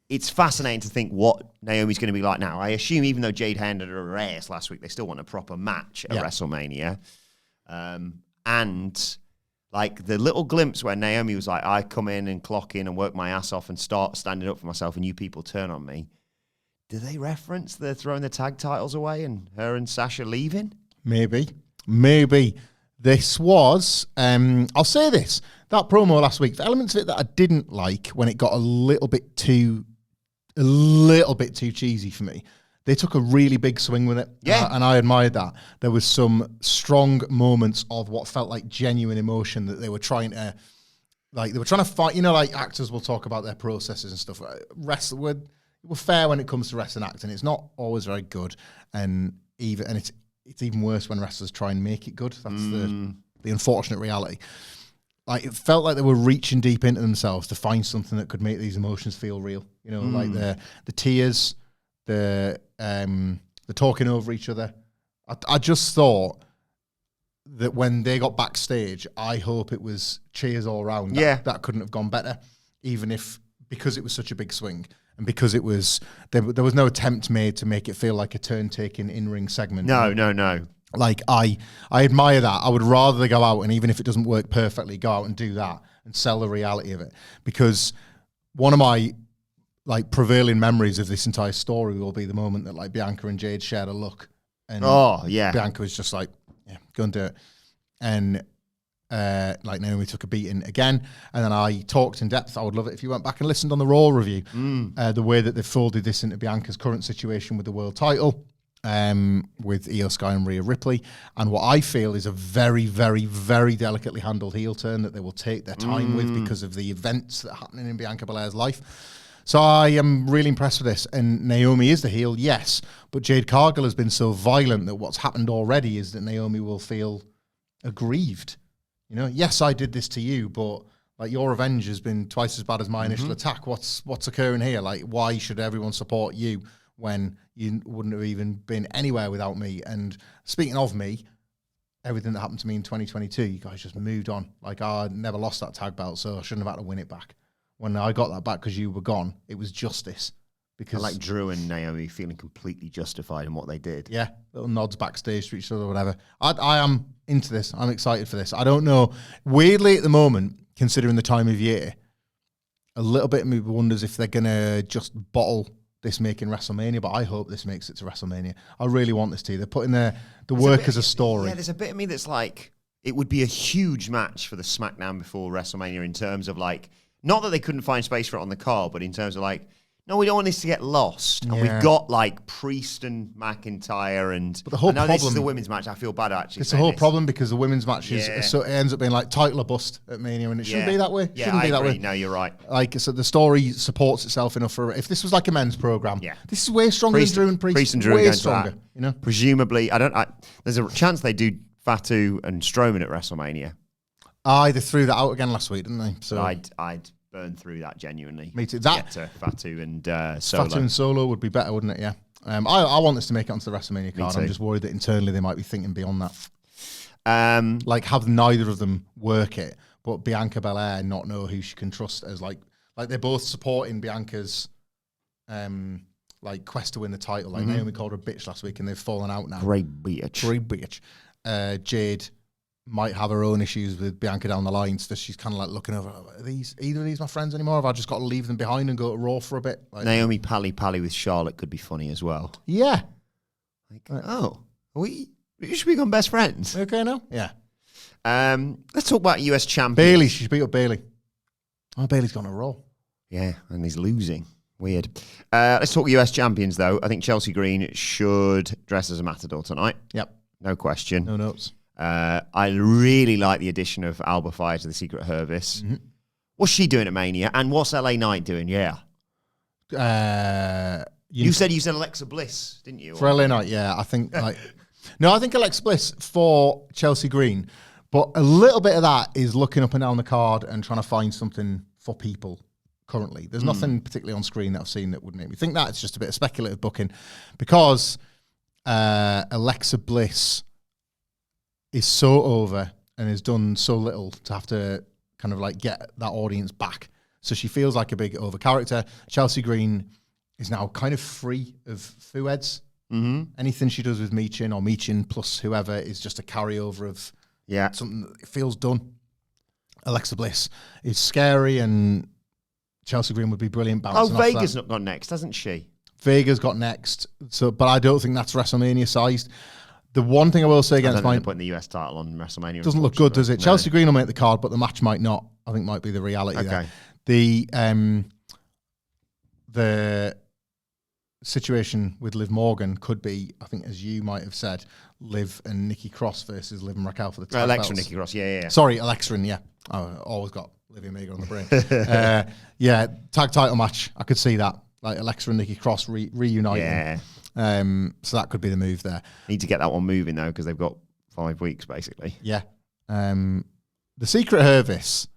it's fascinating to think what Naomi's going to be like now. I assume even though Jade handed her a ass last week, they still want a proper match at WrestleMania. And like the little glimpse where Naomi was like, I come in and clock in and work my ass off and start standing up for myself and you people turn on me. Do they reference the throwing the tag titles away and her and Sasha leaving? Maybe. This was, I'll say this, that promo last week, the elements of it that I didn't like when it got a little bit too cheesy for me. They took a really big swing with it. Yeah. And I admired that. There was some strong moments of what felt like genuine emotion that they were trying to fight. You know, like actors will talk about their processes and stuff. We're fair when it comes to wrestling acting. It's not always very good. And it's even worse when wrestlers try and make it good. That's the unfortunate reality. Like it felt like they were reaching deep into themselves to find something that could make these emotions feel real. You know, like the tears, the talking over each other. I just thought that when they got backstage, I hope it was cheers all around. That couldn't have gone better, because it was such a big swing. And because it was, there was no attempt made to make it feel like a turn-taking in-ring segment. No. Like, I admire that. I would rather they go out, and even if it doesn't work perfectly, go out and do that and sell the reality of it. Because one of my, like, prevailing memories of this entire story will be the moment that, like, Bianca and Jade shared a look. And Bianca was just like, yeah, go and do it. And like Naomi took a beating again, and then I talked in depth. I would love it if you went back and listened on the Raw review, the way that they've folded this into Bianca's current situation with the world title, with Io Sky and Rhea Ripley, and what I feel is a very, very, very delicately handled heel turn that they will take their time with because of the events that are happening in Bianca Belair's life. So I am really impressed with this, and Naomi is the heel, yes, but Jade Cargill has been so violent that what's happened already is that Naomi will feel aggrieved. You know, yes, I did this to you, but like your revenge has been twice as bad as my initial attack. What's occurring here? Like, why should everyone support you when you wouldn't have even been anywhere without me? And speaking of me, everything that happened to me in 2022, you guys just moved on. Like, I never lost that tag belt, so I shouldn't have had to win it back. When I got that back because you were gone, it was justice because I like Drew and Naomi feeling completely justified in what they did. yeah, little nods backstage to each other or whatever. I am into this. I'm excited for this. I don't know. Weirdly, at the moment, considering the time of year, a little bit of me wonders if they're going to just bottle this making WrestleMania, but I hope this makes it to WrestleMania. I really want this to. They're putting the work as a story. Yeah, there's a bit of me that's like, it would be a huge match for the SmackDown before WrestleMania in terms of like, not that they couldn't find space for it on the card, but in terms of like, no, we don't want this to get lost. And we've got like Priest and McIntyre and but the whole I know this is problem- the women's match. I feel bad actually. It's a whole problem because the women's match is so it ends up being like title or bust at Mania, and it shouldn't be that way. Yeah, Shouldn't I be that agree. way. No, you're right. Like, so the story supports itself enough for if this was like a men's program. Yeah. This is way stronger than Drew and Priest. Priest and Drew are way going to stronger. that. You know, Presumably, there's a chance they do Fatu and Strowman at WrestleMania. they threw that out again last week, didn't they? So I'd burn through that genuinely. Me too. Get to Fatu and Solo. Fatu and Solo would be better, wouldn't it? Yeah. I want this to make it onto the WrestleMania card. too. I'm just worried that internally they might be thinking beyond that. Like have neither of them work it, but Bianca Belair not know who she can trust as like they're both supporting Bianca's like quest to win the title. Like Naomi called her a bitch last week, and they've fallen out now. Great bitch. Great bitch. Jade might have her own issues with Bianca down the line, so she's kind of like looking over. Are either of these my friends anymore? Have I just got to leave them behind and go to Raw for a bit? Like, Naomi Pally with Charlotte could be funny as well. yeah. Like, we should become best friends. Okay now? Yeah. Let's talk about US champion. Bailey, she's beat up Bailey. Oh, Bailey's gone to Raw. Yeah, and he's losing. Weird. Let's talk US champions, though. I think Chelsea Green should dress as a matador tonight. Yep. No question. No notes. I really like the addition of Alba Fire to the Secret Service. What's she doing at Mania? And what's LA Knight doing? Yeah. You said Alexa Bliss, didn't you? For LA Knight, yeah. I think like no, I think Alexa Bliss for Chelsea Green, but a little bit of that is looking up and down the card and trying to find something for people currently. There's nothing particularly on screen that I've seen that would make me think that. It's just a bit of speculative booking because Alexa Bliss is so over and has done so little to have to kind of like get that audience back. So she feels like a big over character. Chelsea Green is now kind of free of foo heads. Anything she does with Meechin or Meechin plus whoever is just a carryover of something that feels done. Alexa Bliss is scary and Chelsea Green would be brilliant bouncing off Vega's that. not gone next, hasn't she? Vega's got next. So, but I don't think that's WrestleMania sized. The one thing I will say against mine putting the US title on WrestleMania doesn't look good, does it? No. Chelsea Green will make the card, but the match might not. I think might be the reality there. The situation with Liv Morgan could be, I think, as you might have said, Liv and Nikki Cross versus Liv and Raquel for the tag Alexa belts. and Nikki Cross, yeah. Sorry, Alexa and I always got Liv and Omega on the brain. Tag title match. I could see that. Like Alexa and Nikki Cross reuniting. Yeah. So that could be the move there. Need to get that one moving, though, because they've got 5 weeks, basically. Yeah. The Secret Service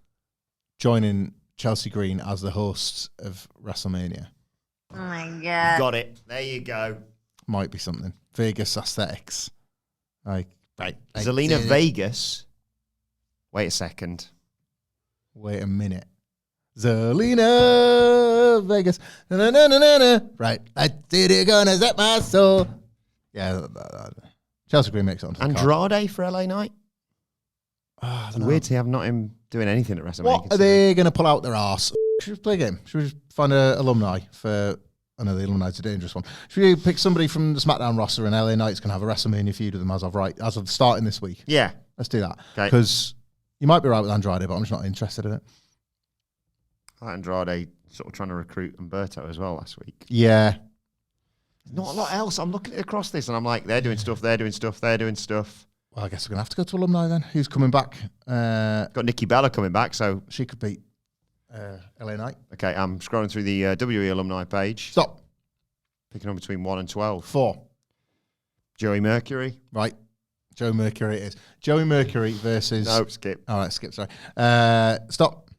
joining Chelsea Green as the hosts of WrestleMania Oh my god. Got it. There you go. might be something. Vegas aesthetics. Right. Zelina Vegas. Wait a second. Wait a minute. Zelina Vegas. Na-na-na-na-na. Right. I did it gonna set my soul. Yeah. Chelsea Green makes it onto the card. Andrade for LA Knight? I It's don't know. weird to have not him doing anything at WrestleMania. What are they going to pull out their arse? Should we play a game? Should we just find an alumni for... I know the alumni's a dangerous one. Should we pick somebody from the SmackDown roster and LA Knight's going to have a WrestleMania feud with them as of starting this week? Yeah. Let's do that. Okay. Because you might be right with Andrade, but I'm just not interested in it. Andrade sort of trying to recruit Umberto as well last week. Yeah. Not a lot else. I'm looking across this and I'm like, they're doing stuff, they're doing stuff, they're doing stuff. Well, I guess we're going to have to go to alumni then. Who's coming back? Got Nikki Bella coming back, so... She could beat LA Knight. Okay, I'm scrolling through the WWE alumni page. Stop. Picking on between 1 and 12. 4. Joey Mercury. Right. Joey Mercury it is. Joey Mercury versus... No, skip. All right, skip, sorry. Stop.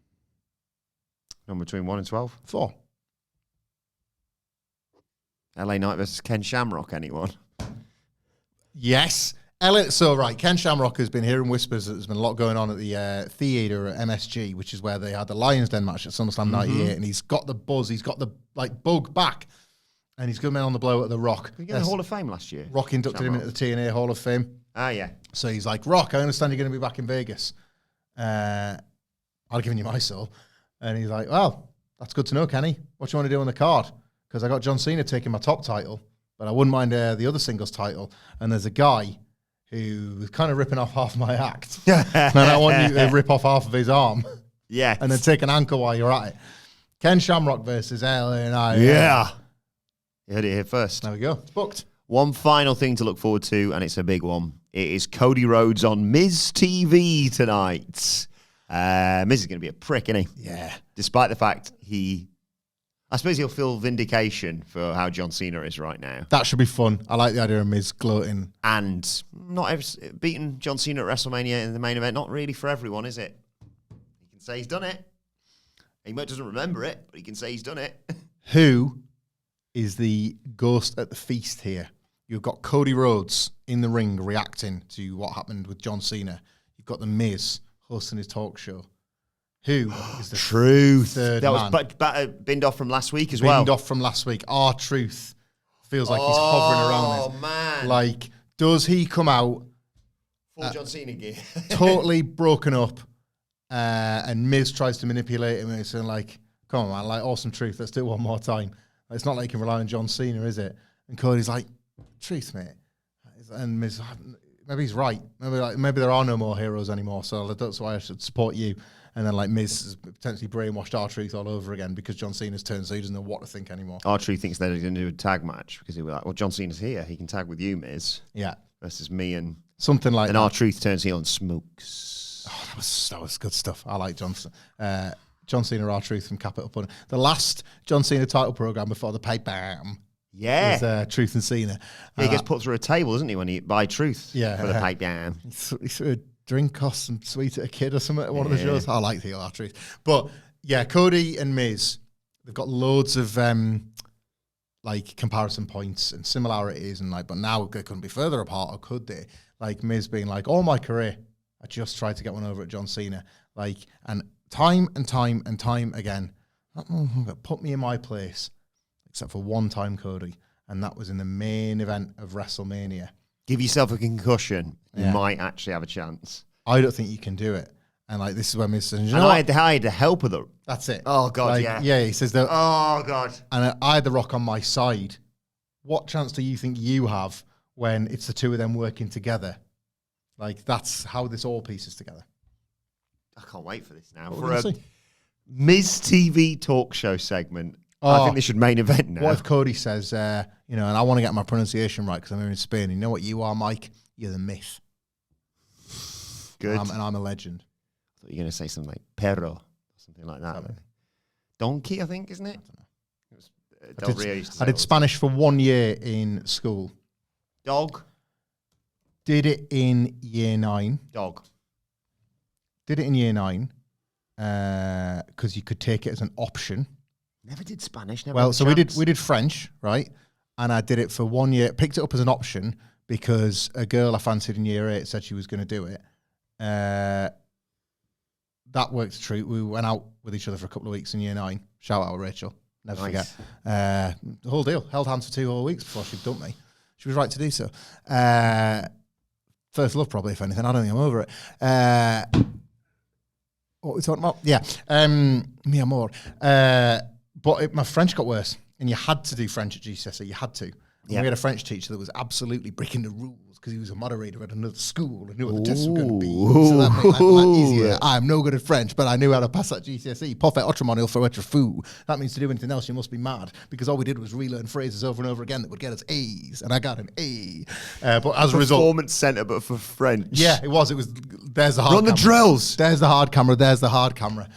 On between 1 and 12. 4. LA Knight versus Ken Shamrock, anyone? Yes. So, right, Ken Shamrock has been hearing whispers that there's been a lot going on at the theatre at MSG, which is where they had the Lions Den match at SummerSlam 98, and he's got the buzz, he's got the, bug back and he's good man on the blow at The Rock. Did he get in the Hall of Fame last year? Rock inducted him into the TNA Hall of Fame. Ah, yeah. So he's like, Rock, I understand you're going to be back in Vegas. I'll give you my soul. And he's like, well, that's good to know, Kenny. What do you want to do on the card? Because I got John Cena taking my top title, but I wouldn't mind the other singles title. And there's a guy who was kind of ripping off half my act. And I want you to rip off half of his arm. Yeah. And then take an ankle while you're at it. Ken Shamrock versus LA. Yeah. You heard it here first. There we go. It's booked. One final thing to look forward to, and it's a big one. It is Cody Rhodes on Miz TV tonight. Miz is going to be a prick, isn't he? Yeah. Despite the fact I suppose he'll feel vindication for how John Cena is right now. That should be fun. I like the idea of Miz gloating. And beating John Cena at WrestleMania in the main event, not really for everyone, is it? He can say he's done it. He might doesn't remember it, but he can say he's done it. Who is the ghost at the feast here? You've got Cody Rhodes in the ring reacting to what happened with John Cena. You've got The Miz hosting his talk show. Who is the Truth? third That man? was binned off from last week as well. Binned off from last week. R-Truth feels like he's hovering around this. Oh, man. Like, does he come out Full John Cena gear. totally broken up and Miz tries to manipulate him and he's saying like, come on, man, like, awesome Truth, let's do it one more time. It's not like you can rely on John Cena, is it? And Cody's like, Truth, mate. And Miz, maybe he's right. Maybe there are no more heroes anymore, so that's why I should support you. And then like Miz has potentially brainwashed R-Truth all over again because John Cena's turned, so he doesn't know what to think anymore. R-Truth thinks they're going to do a tag match because he was like, well, John Cena's here. He can tag with you, Miz. Yeah. Versus me and... Something like and that. R-Truth turns heel and smokes. Oh, that was good stuff. I like John Cena, R-Truth from Cap It Up on the last John Cena title program before the pay bam. Yeah. Was, Truth and Cena. He gets put through a table, doesn't he, when he buy Truth for the pipe down. He threw a drink cost some sweet at a kid or something at one of the shows. I like the R-Truth. But yeah, Cody and Miz, they've got loads of like comparison points and similarities and like, but now they couldn't be further apart, or could they? Like Miz being like, all my career, I just tried to get one over at John Cena. Like, and time and time and time again, put me in my place, except for one time, Cody, and that was in the main event of WrestleMania. Give yourself a concussion, you Yeah. might actually have a chance. I don't think you can do it. And like, this is where Miz says, you know And what? I had the help of them. That's it. Oh, God, Like, yeah. Yeah, he says that. Oh, God. And I had The Rock on my side. What chance do you think you have when it's the two of them working together? Like, that's how this all pieces together. I can't wait for this now. What For we're a gonna see. Miz TV talk show segment. Oh. I think they should main event now. What if Cody says, and I want to get my pronunciation right because I'm here in Spain. You know what you are, Mike? You're the myth. Good. And I'm a legend. I thought you were going to say something like perro, or something like that. Donkey, I think, isn't it? Del Rio used to say I did all Spanish for 1 year in school. the- Dog. Did it in year 9. Dog. Did it in year 9 because you could take it as an option. Never did Spanish. Never Well, had a so chance. we did French, right? And I did it for 1 year. Picked it up as an option because a girl I fancied in year 8 said she was going to do it. That worked a treat. We went out with each other for a couple of weeks in year 9. Shout out Rachel. Never Nice. forget. The whole deal. Held hands for 2 whole weeks before she dumped me. She was right to do so. First love, probably, if anything. I don't think I'm over it. What are we talking about? Yeah. Mi amor. But my French got worse. And you had to do French at GCSE. You had to. And Yeah. we had a French teacher that was absolutely breaking the rules because he was a moderator at another school and knew what the tests were going to be. So that made life easier. I'm no good at French, but I knew how to pass that GCSE. Parfait autrement, il faut être fou. That means to do anything else, you must be mad because all we did was relearn phrases over and over again that would get us A's. And I got an A. But as a result... Performance Centre, but for French. Yeah, it was. There's the hard Run the camera. drills. There's the hard camera. There's the hard camera.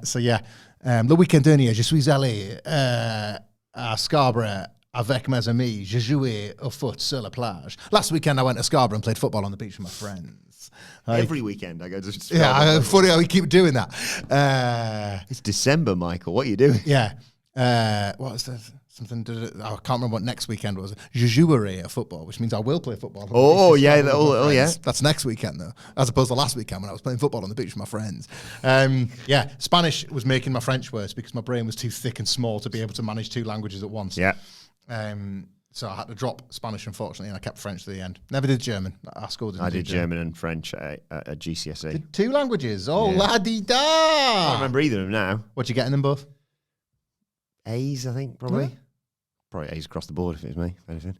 So yeah. Le week-end dernier, je suis allé à Scarborough avec mes amis. Je jouais au foot sur la plage. Last weekend, I went to Scarborough and played football on the beach with my friends. Like, Every weekend I go to... yeah, funny how we keep doing that. It's December, Michael. What are you doing? Yeah. What was that? Something. I can't remember what next weekend was. Je jouerai at football, which means I will play football. Oh, yeah, With my oh, yeah. friends. That's next weekend, though, as opposed to last weekend when I was playing football on the beach with my friends. Yeah, Spanish was making my French worse because my brain was too thick and small to be able to manage 2 languages at once. Yeah. So I had to drop Spanish, unfortunately, and I kept French to the end. Never did German. I scored. I did German and French at GCSE. Did 2 languages. Oh, Yeah. la-di-da. I don't remember either of them now. What you get in them both? A's, I think, probably. Yeah. Probably A's across the board if it was me, if anything.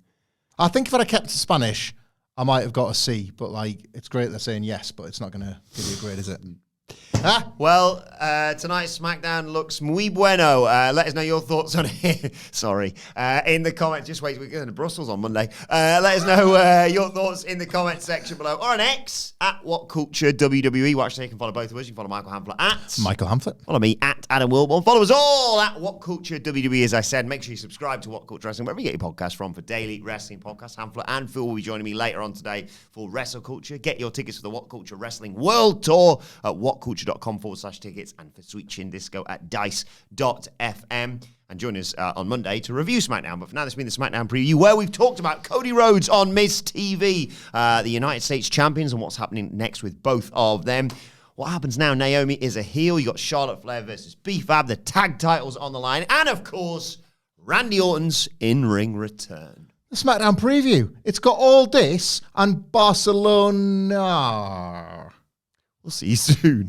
I think if I'd have kept Spanish, I might have got a C. But like, it's great they're saying yes, but it's not going to give you a grade, is it? Well, tonight's SmackDown looks muy bueno. Let us know your thoughts on it. Sorry. In the comments. Just wait, we're going to Brussels on Monday. Let us know your thoughts in the comment section below. Or on X, at WhatCulture WWE. Watch so you can follow both of us. You can follow Michael Hamflett at Michael Hamflett. Follow me at Adam Wilborn. Follow us all at WhatCulture WWE. As I said, make sure you subscribe to WhatCulture Wrestling, wherever you get your podcast from, for daily wrestling podcasts. Hamflett and Phil will be joining me later on today for WrestleCulture. Get your tickets for the WhatCulture Wrestling World Tour at whatculture.com/tickets and for Sweet Chin Disco at dice.fm. And join us on Monday to review SmackDown. But for now, this has been the SmackDown preview, where we've talked about Cody Rhodes on Miz TV, the United States champions, and what's happening next with both of them. What happens now? Naomi is a heel. You got Charlotte Flair versus B-Fab. The tag titles on the line. And, of course, Randy Orton's in-ring return. The SmackDown preview. It's got all this and Barcelona. We'll see you soon.